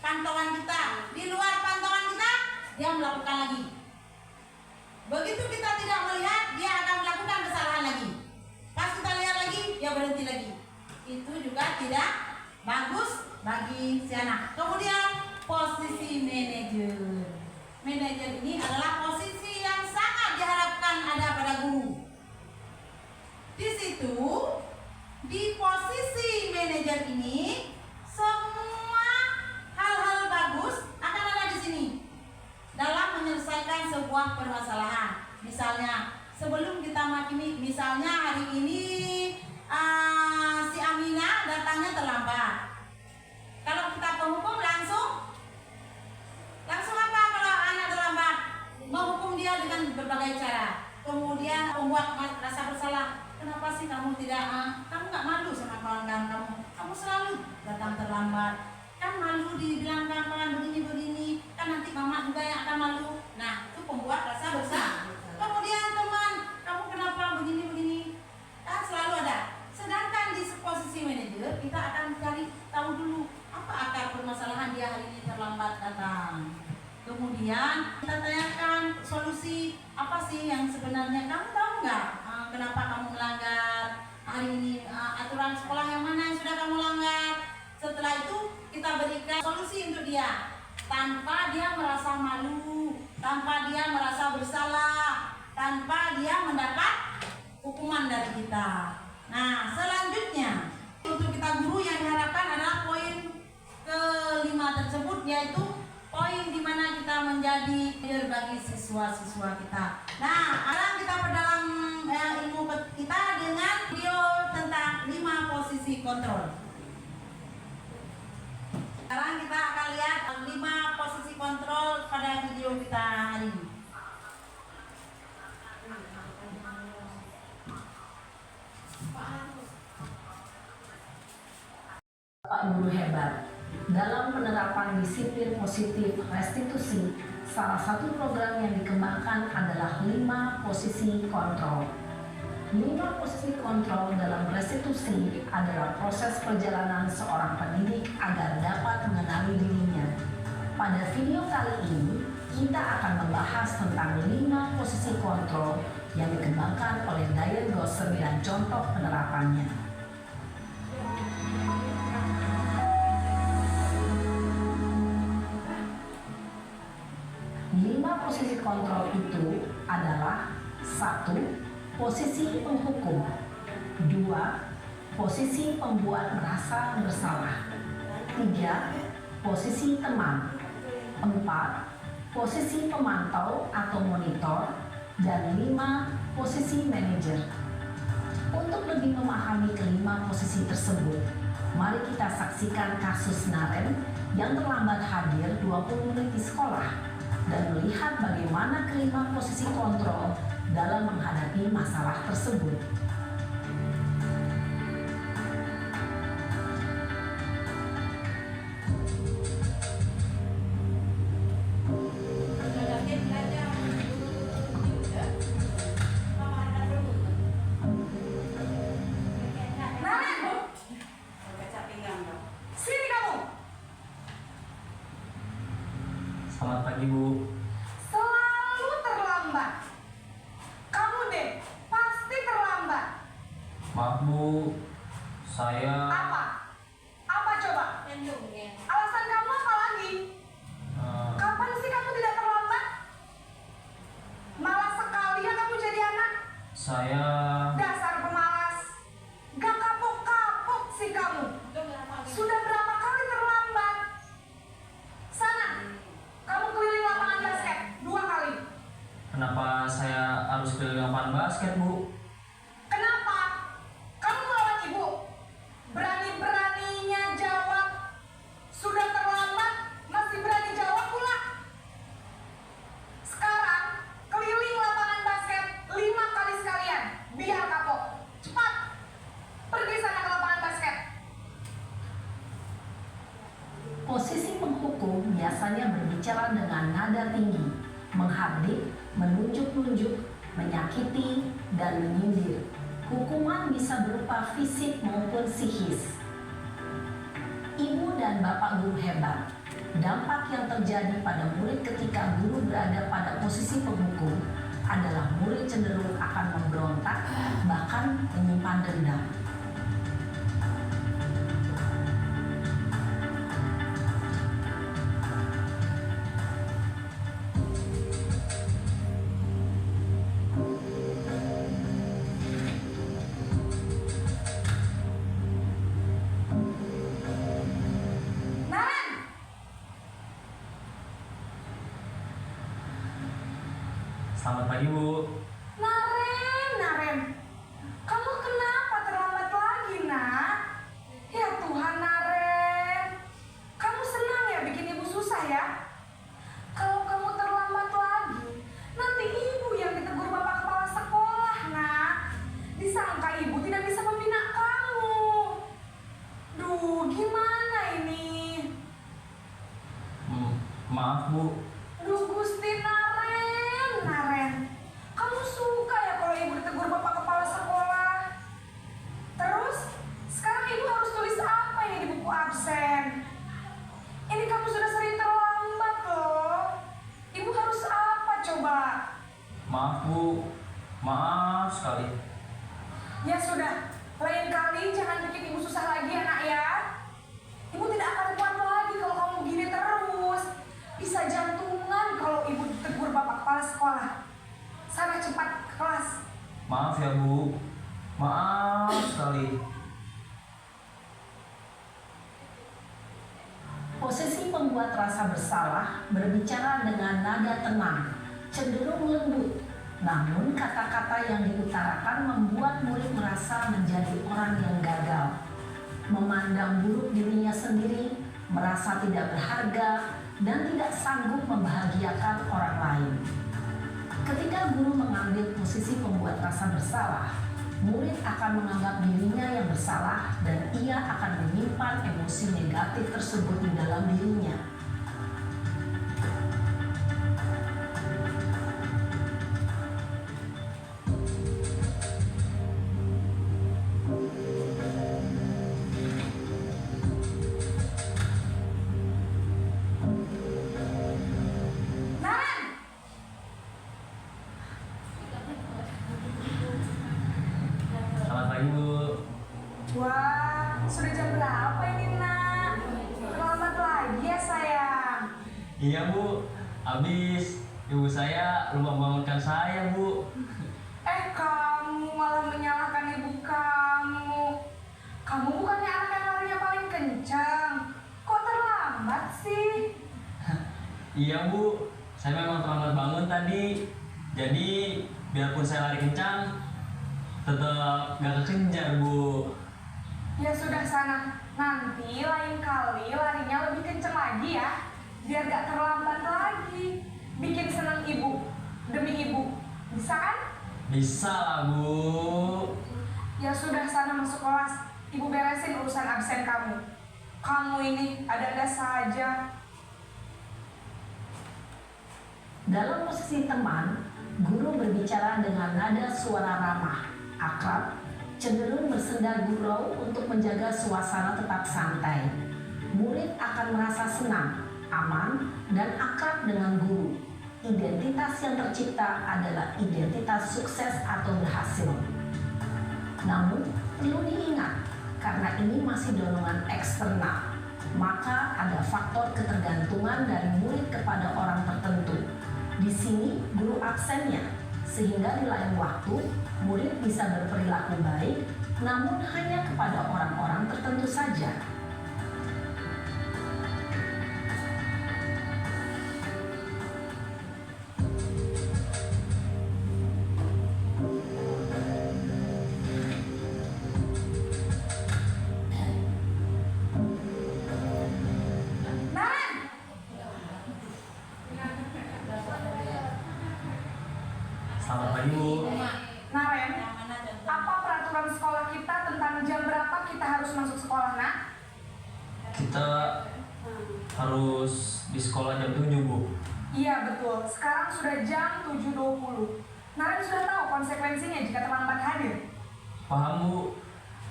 S1: pantauan kita. Di luar pantauan kita, dia melakukan lakukan lagi. Begitu kita tidak melihat, dia akan melakukan kesalahan lagi. Pas kita lihat lagi, dia berhenti lagi. Itu juga tidak bagus bagi si anak. Kemudian posisi manajer. Manajer ini adalah posisi yang sangat diharapkan ada pada guru. Di situ, di posisi manajer ini, semua hal-hal bagus akan ada di sini dalam menyelesaikan sebuah permasalahan. Misalnya, sebelum kita makimi, misalnya hari ini si Amina datangnya terlambat. Kalau kita penghukum langsung apa kalau anak terlambat? Menghukum dia dengan berbagai cara. Kemudian membuat rasa bersalah. Kenapa sih kamu tidak? Kamu nggak malu sama kawan-kawan kamu? Kamu selalu datang terlambat. Kan malu dibilang kawan begini-begini. Kan nanti mama juga yang akan malu. Nah, itu pembuat rasa bersalah. Kemudian teman, kamu kenapa begini-begini? Kan selalu ada. Sedangkan di posisi manajer, kita akan cari tahu dulu apa akar permasalahan dia hari ini terlambat datang. Kemudian kita tanyakan solusi apa sih yang sebenarnya kamu tahu nggak? Kenapa kamu melanggar hari ini? Aturan sekolah yang mana yang sudah kamu langgar? Setelah itu kita berikan solusi untuk dia tanpa dia merasa malu, tanpa dia merasa bersalah, tanpa dia mendapat hukuman dari kita. Nah, selanjutnya untuk kita guru yang diharapkan adalah poin kelima tersebut, yaitu poin di mana kita menjadi leader bagi siswa-siswa kita. Nah, sekarang kita perdalam ilmu kita dengan video tentang 5 posisi kontrol. Sekarang kita akan lihat 5 posisi kontrol pada video kita hari ini.
S5: Pak Guru hebat. Dalam penerapan disiplin positif restitusi, salah satu program yang dikembangkan adalah 5 posisi kontrol. 5 posisi kontrol dalam restitusi adalah proses perjalanan seorang pendidik agar dapat mengenali dirinya. Pada video kali ini, kita akan membahas tentang 5 posisi kontrol yang dikembangkan oleh Diane Gosser dan contoh penerapannya. 5 posisi kontrol itu adalah 1. Posisi penghukum, 2. Posisi pembuat merasa bersalah, 3. Posisi teman, 4. Posisi pemantau atau monitor, dan 5. Posisi manajer. Untuk lebih memahami kelima posisi tersebut, mari kita saksikan kasus Naren yang terlambat hadir 20 menit di sekolah dan melihat bagaimana kelima posisi kontrol dalam menghadapi masalah tersebut.
S6: Selamat pagi, Bu.
S7: Selalu terlambat. Kamu deh, pasti terlambat.
S6: Maaf, Bu. Saya
S7: Apa? Apa coba? Alasan kamu apa lagi? Kapan sih kamu tidak terlambat? Malas sekali ya kamu jadi anak.
S6: saya
S7: Dasar pemalas. Gak kapok-kapok sih kamu. Sudah berapa kali terlambat? Sana, kamu keliling lapangan basket 2 kali.
S6: kenapa saya harus keliling lapangan basket, Bu?
S7: Kenapa? Kamu melawan ibu? Berani-beraninya jawab. Sudah terlambat, masih berani jawab pula. Sekarang, keliling lapangan basket 5 kali sekalian. Biar kapok. Cepat. Pergi sana ke lapangan basket.
S5: Posisi penghukum biasanya berbicara dengan nada tinggi, menghardik, menunjuk-nunjuk, menyakiti, dan menyindir. Hukuman bisa berupa fisik maupun psikis. Ibu dan Bapak Guru hebat, Dampak yang terjadi pada murid ketika guru berada pada posisi penghukum adalah murid cenderung akan memberontak, bahkan menyimpan dendam.
S7: Naren,
S6: Selamat pagi, Bu.
S7: Naren, kamu kenapa terlambat lagi, nak? Ya Tuhan, Naren, kamu senang ya bikin ibu susah ya? Kalau kamu terlambat lagi, nanti ibu yang ditegur bapak kepala sekolah, nak. Disangka ibu tidak bisa membina kamu. Duh, gimana ini?
S6: Maaf, Bu.
S7: Duh, Gusti Naren, kamu suka ya kalau ibu ditegur bapak kepala sekolah? Terus, sekarang ibu harus tulis apa ini di buku absen? Ini kamu sudah sering terlambat loh. Ibu harus apa coba?
S6: Maaf, Bu. Maaf sekali.
S7: Ya sudah, lain kali jangan bikin ibu susah lagi ya, nak ya. Ibu tidak akan kuat lagi kalau kamu begini terus. Bisa jantungan kalau ibu ditegur bapak kepala sekolah. Sana cepat ke kelas.
S6: Maaf ya, Bu. Maaf sekali.
S5: Posisi pembuat rasa bersalah berbicara dengan nada tenang, cenderung lembut. Namun kata-kata yang diutarakan membuat murid merasa menjadi orang yang gagal, memandang buruk dirinya sendiri, merasa tidak berharga, dan tidak sanggup membahagiakan orang lain. Ketika guru mengambil posisi pembuat rasa bersalah, murid akan menganggap dirinya yang bersalah dan ia akan menyimpan emosi negatif tersebut di dalam dirinya.
S7: Naren,
S6: Selamat pagi, Bu.
S7: wah, sudah jam berapa ini, nak? Terlambat lagi ya, sayang.
S6: Iya, Bu. Habis ibu saya lupa membangunkan saya, Bu.
S7: Kamu malah menyalahkan ibu kamu. Kamu bukannya anak yang larinya paling kencang. Kok terlambat sih?
S6: Iya, Bu. Saya memang terlambat bangun tadi. Jadi, biarpun saya lari kencang, tetap gak kekejar, Bu.
S7: Ya sudah sana. Nanti lain kali larinya lebih kencang lagi ya. Biar gak terlambat lagi. Bikin senang ibu. Demi ibu. Bisa kan?
S6: Bisa lah, Bu.
S7: Ya sudah sana masuk kelas. Ibu beresin urusan absen kamu. Kamu ini ada-ada saja.
S5: Dalam posisi teman, guru berbicara dengan nada suara ramah, akrab, cenderung bersenda gurau untuk menjaga suasana tetap santai. Murid akan merasa senang, aman, dan akrab dengan guru. Identitas yang tercipta adalah identitas sukses atau berhasil. Namun, perlu diingat, karena ini masih dorongan eksternal, maka ada faktor ketergantungan dari murid kepada orang tertentu. Di sini guru absennya, sehingga di lain waktu murid bisa berperilaku baik, namun hanya kepada orang-orang tertentu saja.
S7: Naren,
S6: Selamat pagi, Bu.
S7: Naren,
S1: Yang mana contoh?
S7: apa peraturan sekolah kita tentang jam berapa kita harus masuk sekolah, nak?
S6: Kita harus di sekolah jam 7, Bu.
S7: Iya betul, sekarang sudah jam 7.20. Naren sudah tahu konsekuensinya jika terlambat hadir.
S6: Paham, Bu.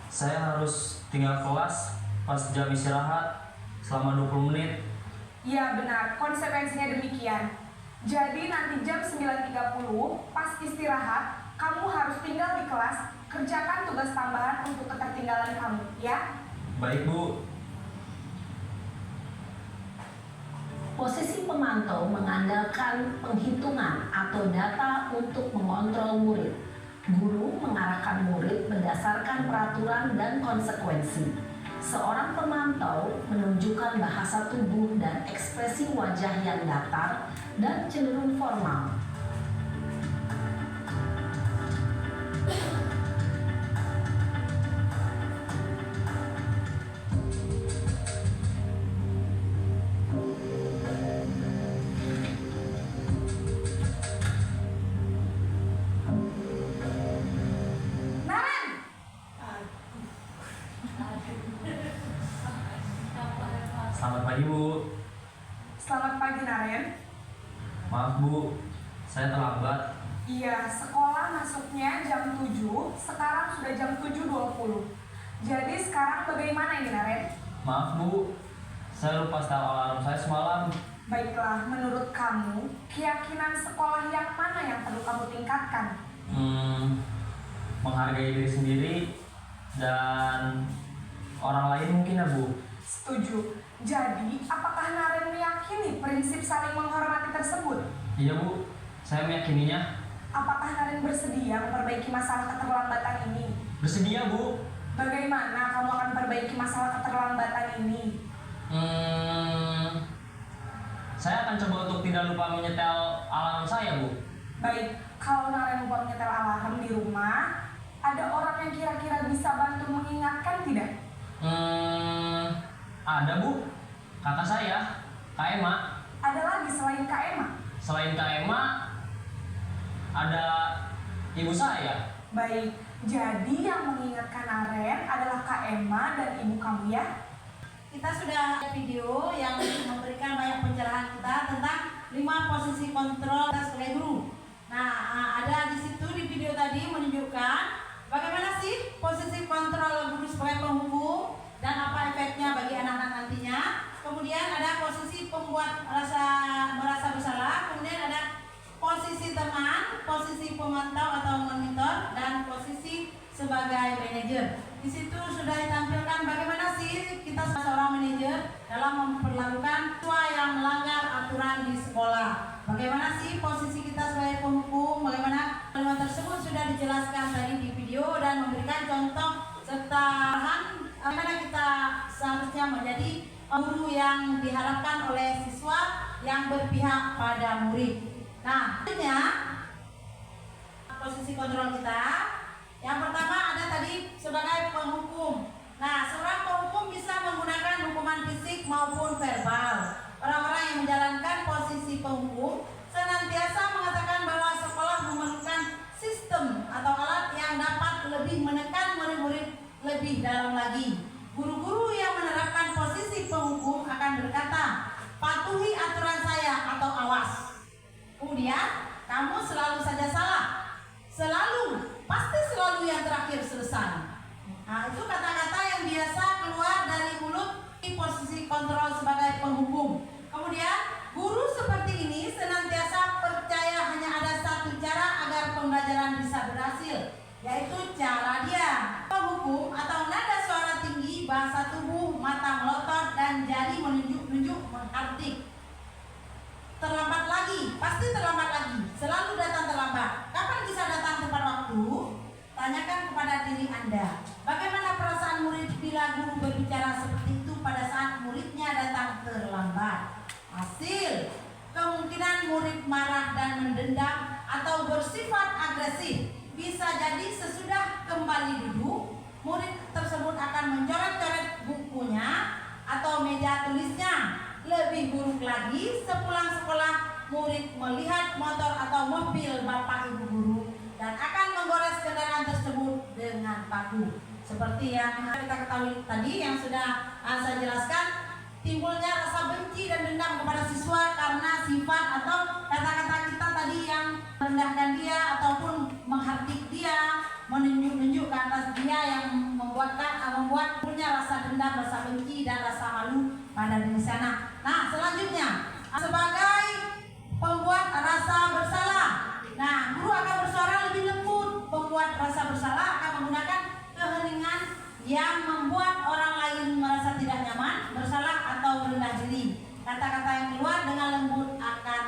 S6: Saya harus tinggal kelas pas jam istirahat selama 20 menit.
S7: Ya benar, konsekuensinya demikian. Jadi nanti jam 9.30 pas istirahat, kamu harus tinggal di kelas, kerjakan tugas tambahan untuk ketertinggalan kamu, ya?
S6: Baik, Bu.
S5: Posisi pemantau mengandalkan penghitungan atau data untuk mengontrol murid. Guru mengarahkan murid berdasarkan peraturan dan konsekuensi. Seorang pemantau menunjukkan bahasa tubuh dan ekspresi wajah yang datar dan cenderung formal.
S7: Naren!
S6: Selamat pagi, Bu.
S7: Selamat pagi, Naren.
S6: Maaf, Bu. Saya terlambat.
S7: Iya, sekolah masuknya jam 7, sekarang sudah jam 7.20. Jadi sekarang bagaimana ini, Naren?
S6: Maaf, Bu. Saya lupa setel alarm saya semalam.
S7: Baiklah, menurut kamu, keyakinan sekolah yang mana yang perlu kamu tingkatkan?
S6: Menghargai diri sendiri dan orang lain mungkin ya, Bu.
S7: Setuju. Jadi, apakah Naren meyakini prinsip saling menghormati tersebut?
S6: Iya, Bu. Saya meyakininya.
S7: Apakah Naren bersedia memperbaiki masalah keterlambatan ini?
S6: Bersedia, Bu.
S7: Bagaimana kamu akan perbaiki masalah keterlambatan ini?
S6: Saya akan coba untuk tidak lupa menyetel alarm saya, Bu.
S7: Baik, kalau Naren lupa menyetel alarm di rumah, ada orang yang kira-kira bisa bantu mengingatkan tidak?
S6: Ada, Bu. Kakak saya, Kak Emma.
S7: Ada lagi selain Kak Emma?
S6: Selain Kak Emma, ada ibu saya.
S7: Baik, jadi yang mengingatkan Naren adalah Kak Emma dan ibu kamu ya?
S1: Kita sudah ada video yang memberikan banyak pencerahan kita tentang 5 posisi kontrol kita sebagai guru. Nah, ada di situ di video tadi menunjukkan bagaimana sih posisi kontrol guru sebagai penghukum dan apa efeknya bagi anak-anak nantinya. Kemudian ada posisi pembuat merasa bersalah, kemudian ada posisi teman, posisi pemantau atau monitor, dan posisi sebagai manajer. Di situ sudah ditampilkan bagaimana sih kita seorang manajer dalam memperlakukan siswa yang melanggar aturan di sekolah. Bagaimana sih posisi kita sebagai penghukum, bagaimana kalimat tersebut sudah dijelaskan tadi di video dan memberikan contoh serta bagaimana kita seharusnya menjadi guru yang diharapkan oleh siswa yang berpihak pada murid. Nah, selanjutnya posisi kontrol kita. Yang pertama ada tadi sebagai penghukum. Nah, seorang penghukum bisa menggunakan hukuman fisik maupun verbal. Orang-orang yang menjalankan posisi penghukum senantiasa mengatakan bahwa sekolah memerlukan sistem atau alat yang dapat lebih menekan murid-murid lebih dalam lagi. Guru-guru yang menerapkan posisi penghukum akan berkata, patuhi aturan saya atau awas. Kemudian, kamu selalu saja salah. Pasti selalu yang terakhir selesai. Nah, itu kata-kata yang biasa keluar dari mulut di posisi kontrol sebagai penghukum. Kemudian, guru seperti ini senantiasa percaya hanya ada satu cara agar pembelajaran bisa berhasil, yaitu cara dia. Penghukum atau nada suara tinggi, bahasa tubuh, mata melotot, dan jari menunjuk-nunjuk menghardik. Terlambat lagi, pasti terlambat lagi, selalu datang terlambat. Kapan bisa datang tepat waktu? Tanyakan kepada diri Anda, bagaimana perasaan murid bila guru berbicara seperti itu pada saat muridnya datang terlambat? Hasil, kemungkinan murid marah dan mendendam atau bersifat agresif. Bisa jadi sesudah kembali duduk, murid tersebut akan mencoret-coret bukunya atau meja tulisnya. Lebih buruk lagi, sepulang sekolah, murid melihat motor atau mobil bapak ibu guru dan akan menggores kendaraan tersebut dengan paku. Seperti yang kita ketahui tadi, yang sudah saya jelaskan, timbulnya rasa benci dan dendam kepada siswa karena sifat atau kata-kata kita tadi yang merendahkan dia ataupun menghardik dia, menunjuk-nunjuk ke atas dia, yang membuat punya rasa dendam, rasa benci, dan rasa malu pada diri sana. Nah, selanjutnya yang membuat orang lain merasa tidak nyaman, bersalah atau rendah diri. Kata-kata yang keluar dengan lembut akan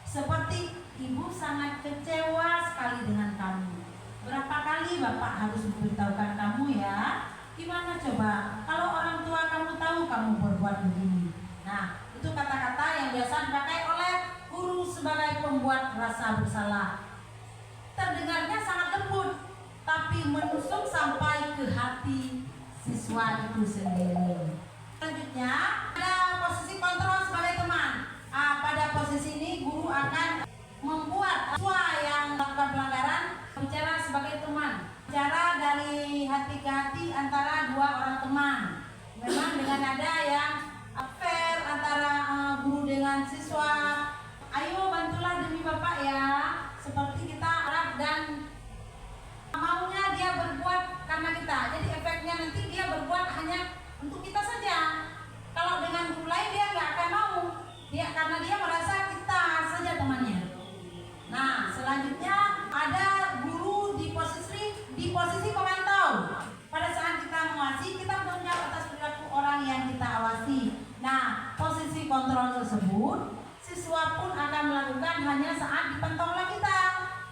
S1: seperti ibu sangat kecewa sekali dengan kamu. Berapa kali bapak harus memberitahukan kamu ya? Gimana coba kalau orang tua kamu tahu kamu berbuat begini? Nah, itu kata-kata yang biasa dipakai oleh guru sebagai pembuat rasa bersalah. Terdengarnya sangat lembut, tapi menusuk sampai ke hati siswa itu sendiri. Selanjutnya ada posisi kontrol sebagai teman. Pada posisi ini guru akan membuat siswa yang melakukan pelanggaran bicara sebagai teman, bicara dari hati ke hati antara dua orang teman. Memang dengan ada yang fair antara guru dengan siswa. Ayo bantulah demi bapak ya, seperti kita harap dan maunya dia berbuat karena kita. Jadi efeknya nanti dia berbuat hanya untuk kita saja. Kalau dengan guru lain dia nggak akan mau, karena dia merasa kita saja temannya. Nah, selanjutnya ada guru di posisi pemantau. Pada saat kita mengawasi, kita bertanggung jawab atas perilaku orang yang kita awasi. Nah, posisi kontrol tersebut siswa pun akan melakukan hanya saat dipantau oleh kita.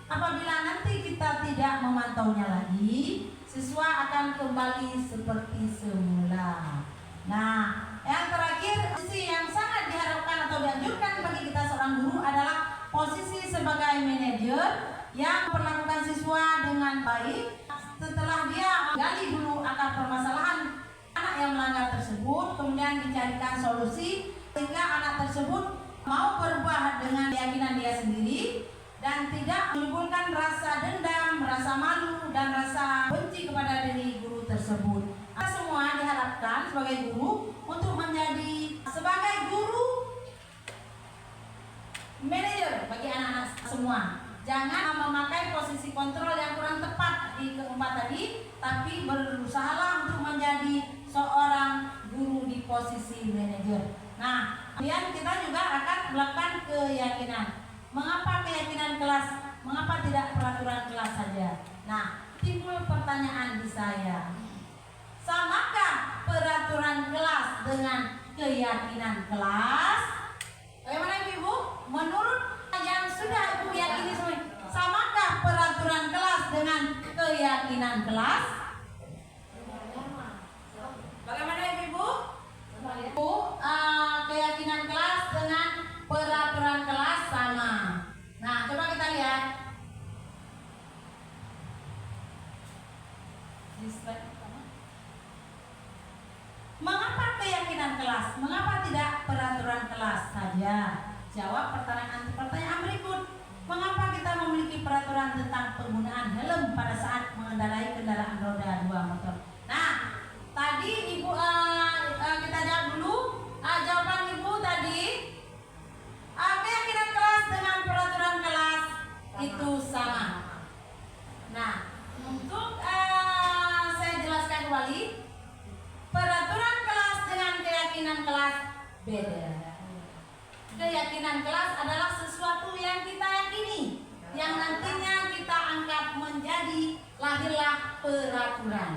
S1: Apabila nanti kita tidak memantaunya lagi, siswa akan kembali seperti semula. Nah, yang terakhir, posisi yang sangat diharapkan atau dianjurkan bagi kita seorang guru adalah posisi sebagai manajer yang memperlakukan siswa dengan baik. Setelah dia gali dulu akar permasalahan anak yang melanggar tersebut, kemudian dicarikan solusi sehingga anak tersebut mau berbuat dengan keyakinan dia sendiri dan tidak menimbulkan rasa dendam, rasa malu, dan rasa benci kepada diri guru tersebut. Kita semua diharapkan sebagai guru untuk menjadi sebagai guru manajer bagi anak-anak semua. Jangan memakai posisi kontrol yang kurang tepat di keempat tadi, tapi berusahalah untuk menjadi seorang guru di posisi manajer. Nah, kemudian kita juga akan melakukan keyakinan. Mengapa keyakinan kelas? Mengapa tidak peraturan kelas saja? Nah, timbul pertanyaan di saya. Samakah peraturan kelas dengan keyakinan kelas? Bagaimana Ibu? Menurut yang sudah Ibu yakini semua, samakah peraturan kelas dengan keyakinan kelas? Bagaimana Ibu? Keyakinan kelas dengan peraturan kelas sama. Nah, coba kita lihat. Mengapa keyakinan kelas? Mengapa tidak peraturan kelas saja? Jawab pertanyaan berikut. Mengapa kita memiliki peraturan tentang penggunaan helm pada saat mengendarai kendaraan roda 2 motor? Nah, tadi Ibu kita jawab dulu. Jawaban Ibu tadi, keyakinan kelas dengan peraturan kelas itu sama. Nah, untuk saya jelaskan kembali, peraturan kelas dengan keyakinan kelas beda. Keyakinan kelas adalah sesuatu yang kita yakini, yang nantinya kita anggap menjadi lahirlah peraturan.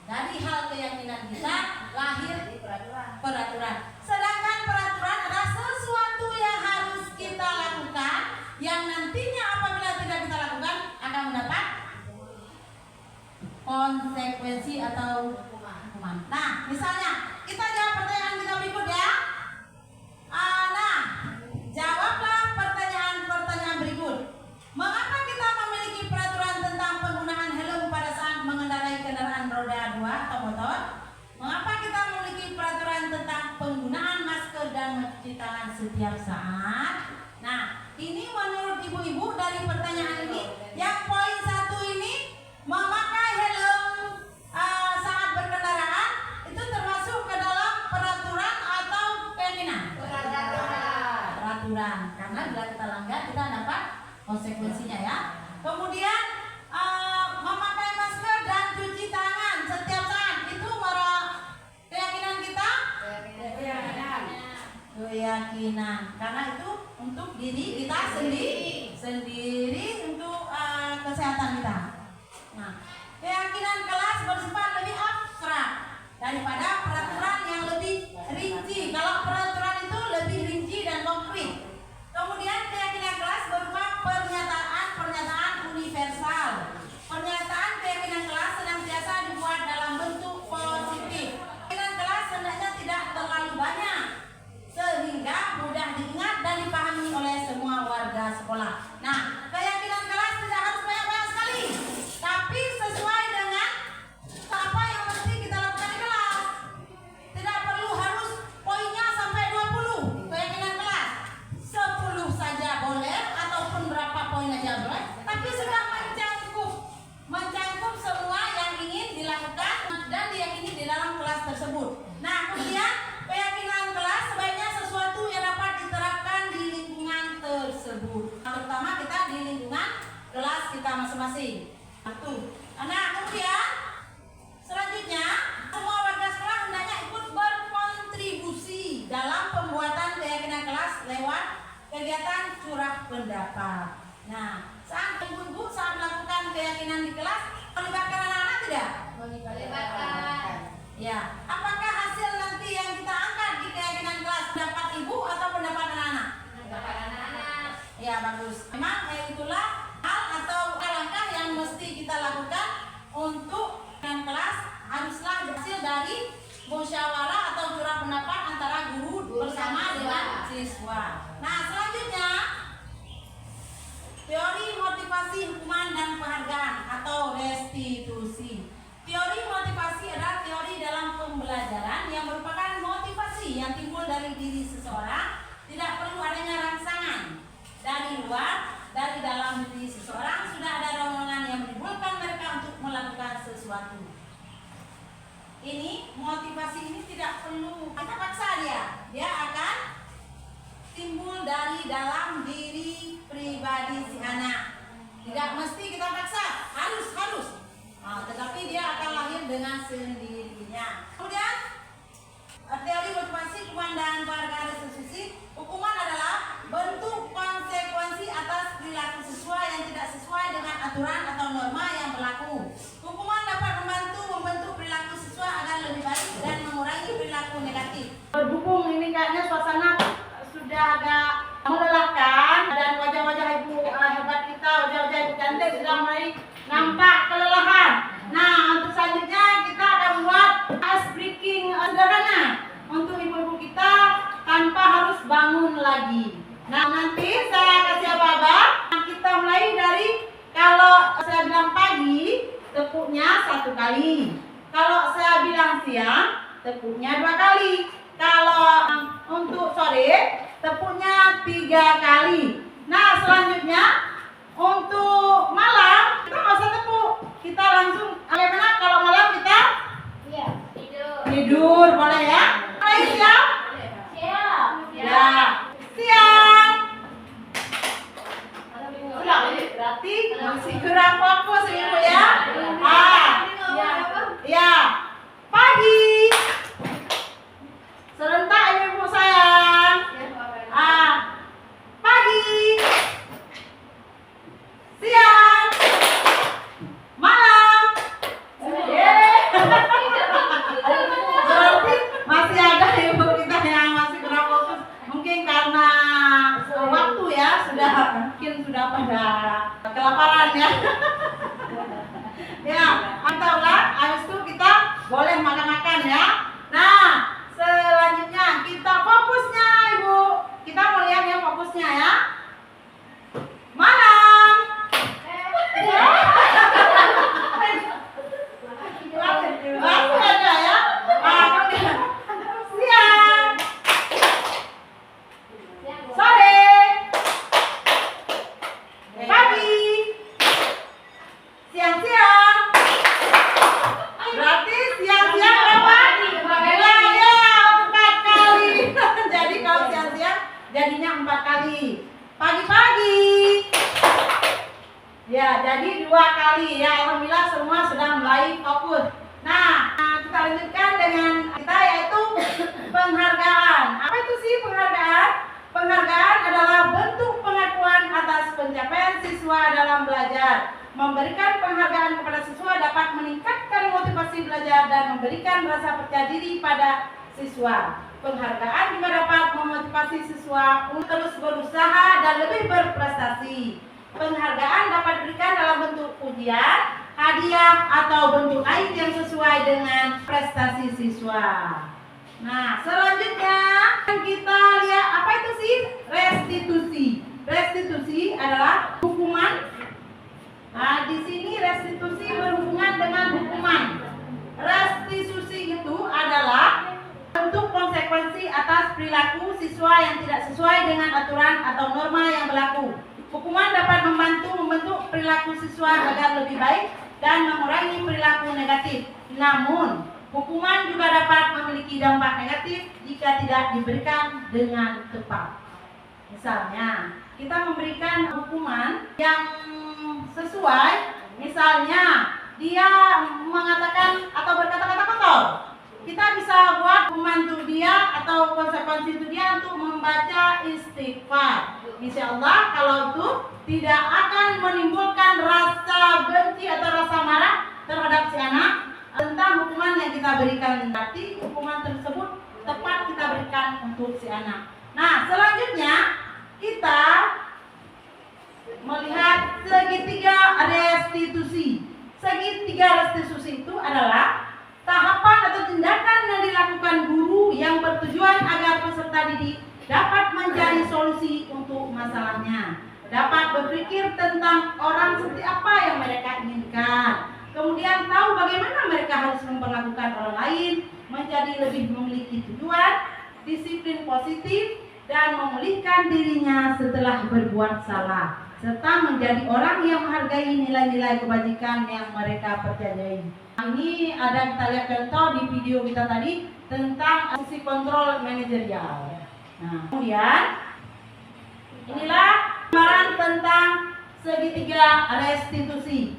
S1: Dari hal keyakinan kita lahir peraturan. Sedangkan peraturan adalah sesuatu yang harus kita lakukan, yang nantinya apabila tidak kita lakukan akan mendapat konsekuensi atau hukuman. Nah, misalnya kita jawab pertanyaan kita berikut ya. Nah, jawablah pertanyaan berikut. Mengapa kita memiliki peraturan tentang penggunaan helm pada saat mengendarai kendaraan roda 2 atau motor? Mengapa kita memiliki peraturan tentang penggunaan masker dan mencuci tangan setiap saat? Nah, ini menurut ibu-ibu dari pertanyaan ini, yang poin 1 ini, memakai helm saat berkendaraan itu termasuk ke dalam peraturan atau keyakinan? Peraturan. Karena bila kita langgar kita dapat konsekuensinya ya. Kemudian memakai masker dan cuci tangan setiap saat itu keyakinan kita? Keyakinan. Karena itu untuk diri kita sendiri untuk kesehatan kita. Nah, keyakinan kelas bersifat lebih abstrak daripada peraturan yang lebih rinci. Kalau peraturan itu lebih rinci dan konkret. Kemudian keyakinan kelas berupa pernyataan universal. Pernyataan keyakinan kelas senantiasa dibuat dalam bentuk positif. Keyakinan kelas hendaknya tidak terlalu banyak sehingga mudah diingat dan dipahami oleh semua warga sekolah. Nah, keyakinan kelas tidak harus banyak-banyak sekali, tapi sesuai dengan apa yang mesti kita lakukan di kelas. Tidak perlu harus poinnya sampai 20 keyakinan kelas. 10 saja boleh ataupun berapa poin aja boleh, tapi sudah mencangkup semua yang ingin dilakukan dan diyakini di dalam kelas tersebut. Nah, kemudian keyakinan kelas sebaiknya sesuatu yang dapat diterapkan di lingkungan tersebut. Terutama kita di lingkungan kelas kita masing-masing. Nah, kemudian selanjutnya semua warga sekolah hendaknya ikut berkontribusi dalam pembuatan keyakinan kelas lewat kegiatan curah pendapat. Nah, saat ibu-ibu saat melakukan keyakinan di kelas melibatkan anak-anak tidak?
S4: Melibatkan.
S1: Ya, apakah hasil nanti yang kita angkat di keyakinan kelas pendapat ibu atau pendapat anak-anak?
S4: Pendapat anak-anak.
S1: Ya, bagus. Memang itulah hal atau langkah yang mesti kita lakukan untuk keyakinan kelas haruslah hasil dari musyawarah atau curah pendapat antara guru bersama dengan siswa. Nah, selanjutnya teori motivasi hukuman dan penghargaan atau restitusi. Teori motivasi adalah teori dalam pembelajaran yang merupakan motivasi yang timbul dari diri seseorang. Tidak perlu adanya rangsangan dari luar, dari dalam diri seseorang sudah ada dorongan yang menimbulkan mereka untuk melakukan sesuatu. Ini motivasi ini tidak perlu kita paksa dia akan timbul dari dalam diri pribadi si anak. Tidak mesti kita paksa, harus. Tetapi dia akan lahir dengan sendirinya. Kemudian teori motivasi hukuman dan penghargaan restitusi. Hukuman adalah bentuk konsekuensi atas perilaku siswa yang tidak sesuai dengan aturan atau norma yang berlaku. Hukuman dapat membentuk perilaku siswa agar lebih baik dan mengurangi perilaku negatif. Berhubung ini kayaknya suasana sudah agak melelahkan dan wajah-wajah ibu hebat kita, wajah-wajah ibu cantik sudah mulai nampak kelelahan. Nah, untuk selanjutnya kita akan buat ice breaking sederhana untuk ibu-ibu kita tanpa harus bangun lagi. Nah, nanti saya kasih aba-aba. Kita mulai dari kalau saya bilang pagi, tepuknya 1 kali. Kalau saya bilang siang, tepuknya 2 kali. Kalau untuk sore, tepuknya 3 kali. Nah, selanjutnya untuk malam kita nggak usah tepuk, kita langsung bagaimana kalau malam kita tidur boleh ya? Mulai siap?
S3: Siap.
S1: Ya, siap. Berarti masih kurang fokus ibu ya? Ya, pagi. Serentak ibu sayang. Pagi. Siang. Malam. Berarti masih ada ibu kita yang masih kurang fokus. Mungkin karena waktu ya mungkin sudah pada kelaparan ya. Ya, kita ulang. Habis itu kita boleh makan-makan ya. Nah, selanjutnya kita fokusnya ibu. Kita mau lihat ya fokusnya ya. Malam. Masih ada ya. Kemudian siang. Sore. Pagi. Siang-siang. Berarti siang-siang berapa? Ya, 4 kali. Jadi kalau siang-siang jadinya 4 kali. Pagi-pagi. Ya, jadi 2 kali ya. Alhamdulillah semua sudah mulai fokus. Nah, kita lanjutkan dengan kita yaitu penghargaan. Apa itu sih penghargaan? Penghargaan adalah bentuk pengakuan atas pencapaian siswa dalam belajar. Memberikan penghargaan kepada siswa dapat meningkatkan motivasi belajar dan memberikan kepada siswa. Penghargaan juga dapat memotivasi siswa untuk terus berusaha dan lebih berprestasi. Penghargaan dapat diberikan dalam bentuk pujian, hadiah, atau bentuk lain yang sesuai dengan prestasi siswa. Nah, selanjutnya kita lihat apa itu sih? Restitusi. Restitusi adalah hukuman. Nah, di sini restitusi berhubungan dengan hukuman. Restitusi itu adalah bentuk konsekuensi atas perilaku siswa yang tidak sesuai dengan aturan atau norma yang berlaku. Hukuman dapat membantu membentuk perilaku siswa agar lebih baik dan mengurangi perilaku negatif. Namun, hukuman juga dapat memiliki dampak negatif jika tidak diberikan dengan tepat. Misalnya, kita memberikan hukuman yang sesuai, misalnya dia mengatakan atau berkata-kata kotor. Kita bisa buat hukuman untuk dia atau konsekuensi untuk dia untuk membaca istighfar. Insya Allah kalau itu tidak akan menimbulkan rasa benci atau rasa marah terhadap si anak tentang hukuman yang kita berikan. Berarti hukuman tersebut tepat kita berikan untuk si anak. Nah, selanjutnya kita melihat segitiga restitusi. Segitiga restitusi itu adalah tahapan atau tindakan yang dilakukan guru yang bertujuan agar peserta didik dapat mencari solusi untuk masalahnya, dapat berpikir tentang orang seperti apa yang mereka inginkan, kemudian tahu bagaimana mereka harus memperlakukan orang lain, menjadi lebih memiliki tujuan, disiplin positif, dan memulihkan dirinya setelah berbuat salah, serta menjadi orang yang menghargai nilai-nilai kebajikan yang mereka percayai. Ini ada kita lihat contoh di video kita tadi tentang fungsi kontrol manajerial. Nah, kemudian inilah gambaran tentang segitiga restitusi.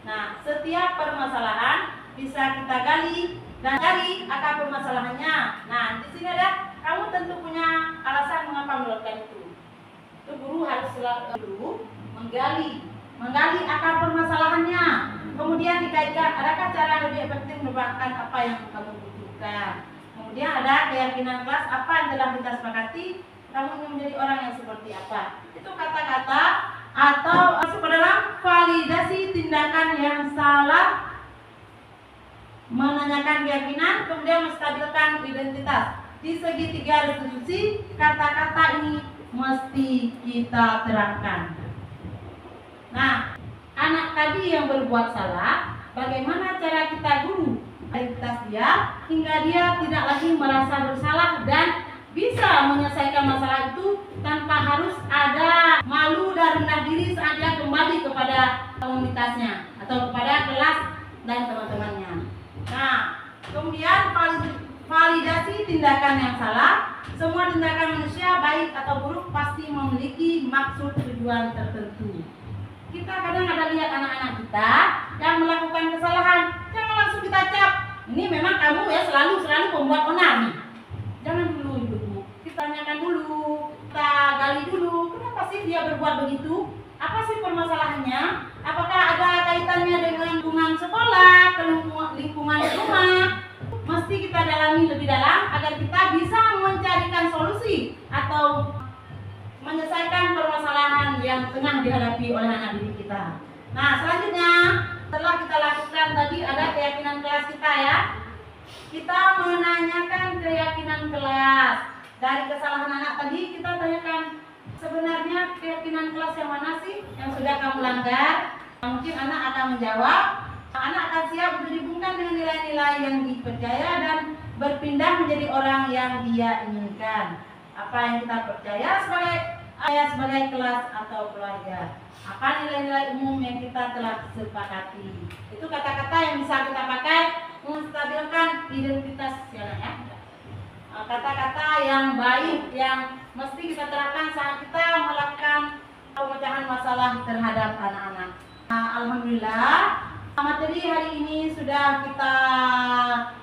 S1: Nah, setiap permasalahan bisa kita gali dan cari akar permasalahannya. Nah, di sini ada kamu tentu punya alasan mengapa melakukan itu. Itu guru harus selalu menggali akar permasalahannya, kemudian dikaitkan adakah cara lebih efektif mendapatkan apa yang kamu butuhkan. Kemudian ada keyakinan kelas apa yang telah kita sepakati, kamu ingin menjadi orang yang seperti apa. Itu kata-kata atau masuk ke dalam validasi tindakan yang salah, menanyakan keyakinan, kemudian menstabilkan identitas. Di segitiga restitusi, kata-kata ini mesti kita terapkan. Nah, anak tadi yang berbuat salah, bagaimana cara kita guru identitas dia hingga dia tidak lagi merasa bersalah dan bisa menyelesaikan masalah itu tanpa harus ada malu dan rendah diri saat dia kembali kepada komunitasnya atau kepada kelas dan teman-temannya. Nah, kemudian validasi tindakan yang salah. Semua tindakan manusia baik atau buruk pasti memiliki maksud tujuan tertentu. Kita kadang ada lihat anak-anak kita yang melakukan kesalahan, jangan langsung kita cap. Ini memang kamu ya selalu pembuat onar nih. Jangan dulu, kita tanyakan dulu, kita gali dulu. Kenapa sih dia berbuat begitu? Apa sih permasalahannya? Apakah ada kaitannya dengan lingkungan sekolah, lingkungan rumah? Mesti kita dalami lebih dalam agar kita bisa mencarikan solusi atau menyelesaikan permasalahan yang tengah dihadapi oleh anak didik kita. Nah, selanjutnya setelah kita lakukan tadi ada keyakinan kelas kita ya. Kita menanyakan keyakinan kelas. Dari kesalahan anak tadi kita tanyakan sebenarnya keyakinan kelas yang mana sih yang sudah kamu langgar? Mungkin anak akan menjawab, anak akan siap untuk dihubungkan dengan nilai-nilai yang dipercaya dan berpindah menjadi orang yang dia inginkan. Apa yang kita percaya sebagai kelas atau keluarga, apa nilai-nilai umum yang kita telah sepakati. Itu kata-kata yang bisa kita pakai menstabilkan identitas ya. Kata-kata yang baik yang mesti kita terapkan saat kita melakukan pemecahan masalah terhadap anak-anak. Alhamdulillah materi hari ini sudah kita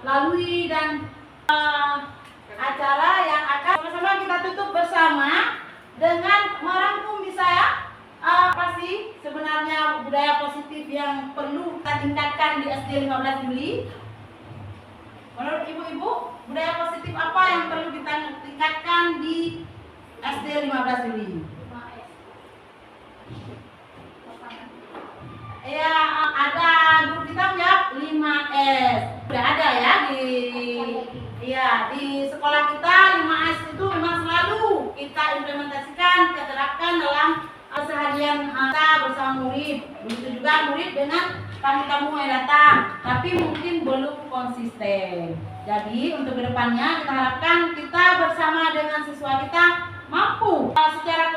S1: lalui dan acara yang akan sama-sama kita tutup bersama dengan merangkum bisa ya apa sih sebenarnya budaya positif yang perlu kita tingkatkan di SD 15 Juli. Menurut ibu-ibu, budaya positif apa yang perlu kita tingkatkan di SD 15 Juli? Ya, ada guru kita menjawab 5S. Sudah ada ya di sekolah kita 5S itu memang selalu kita implementasikan, kita terapkan dalam keseharian kita bersama murid. Begitu juga murid dengan tamu-tamu yang datang, tapi mungkin belum konsisten. Jadi untuk kedepannya kita harapkan kita bersama dengan siswa kita mampu secara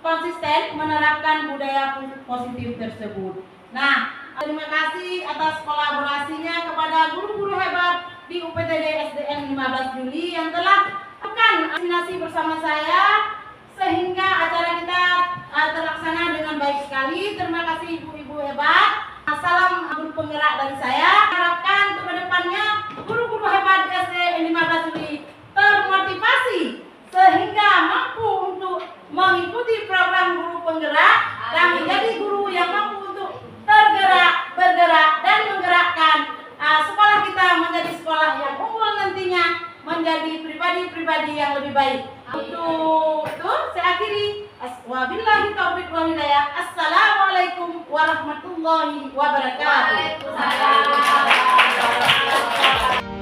S1: konsisten menerapkan budaya positif tersebut. Nah, terima kasih atas kolaborasinya kepada guru-guru hebat di UPTD SDN 15 Juli yang telah melakukan asinasi bersama saya sehingga acara kita terlaksana dengan baik sekali. Terima kasih ibu-ibu hebat. Salam guru penggerak dari saya. Harapkan untuk kedepannya guru-guru hebat di SDN 15 Juli termotivasi sehingga mampu untuk mengikuti program guru penggerak dan menjadi guru yang mampu untuk tergerak, bergerak, dan menggerakkan sekolah kita menjadi sekolah yang unggul nantinya, menjadi pribadi-pribadi yang lebih baik. Untuk itu saya akhiri. Wabillahi taufiq wal hidayah. Assalamualaikum warahmatullahi wabarakatuh.
S4: Waalaikumsalam.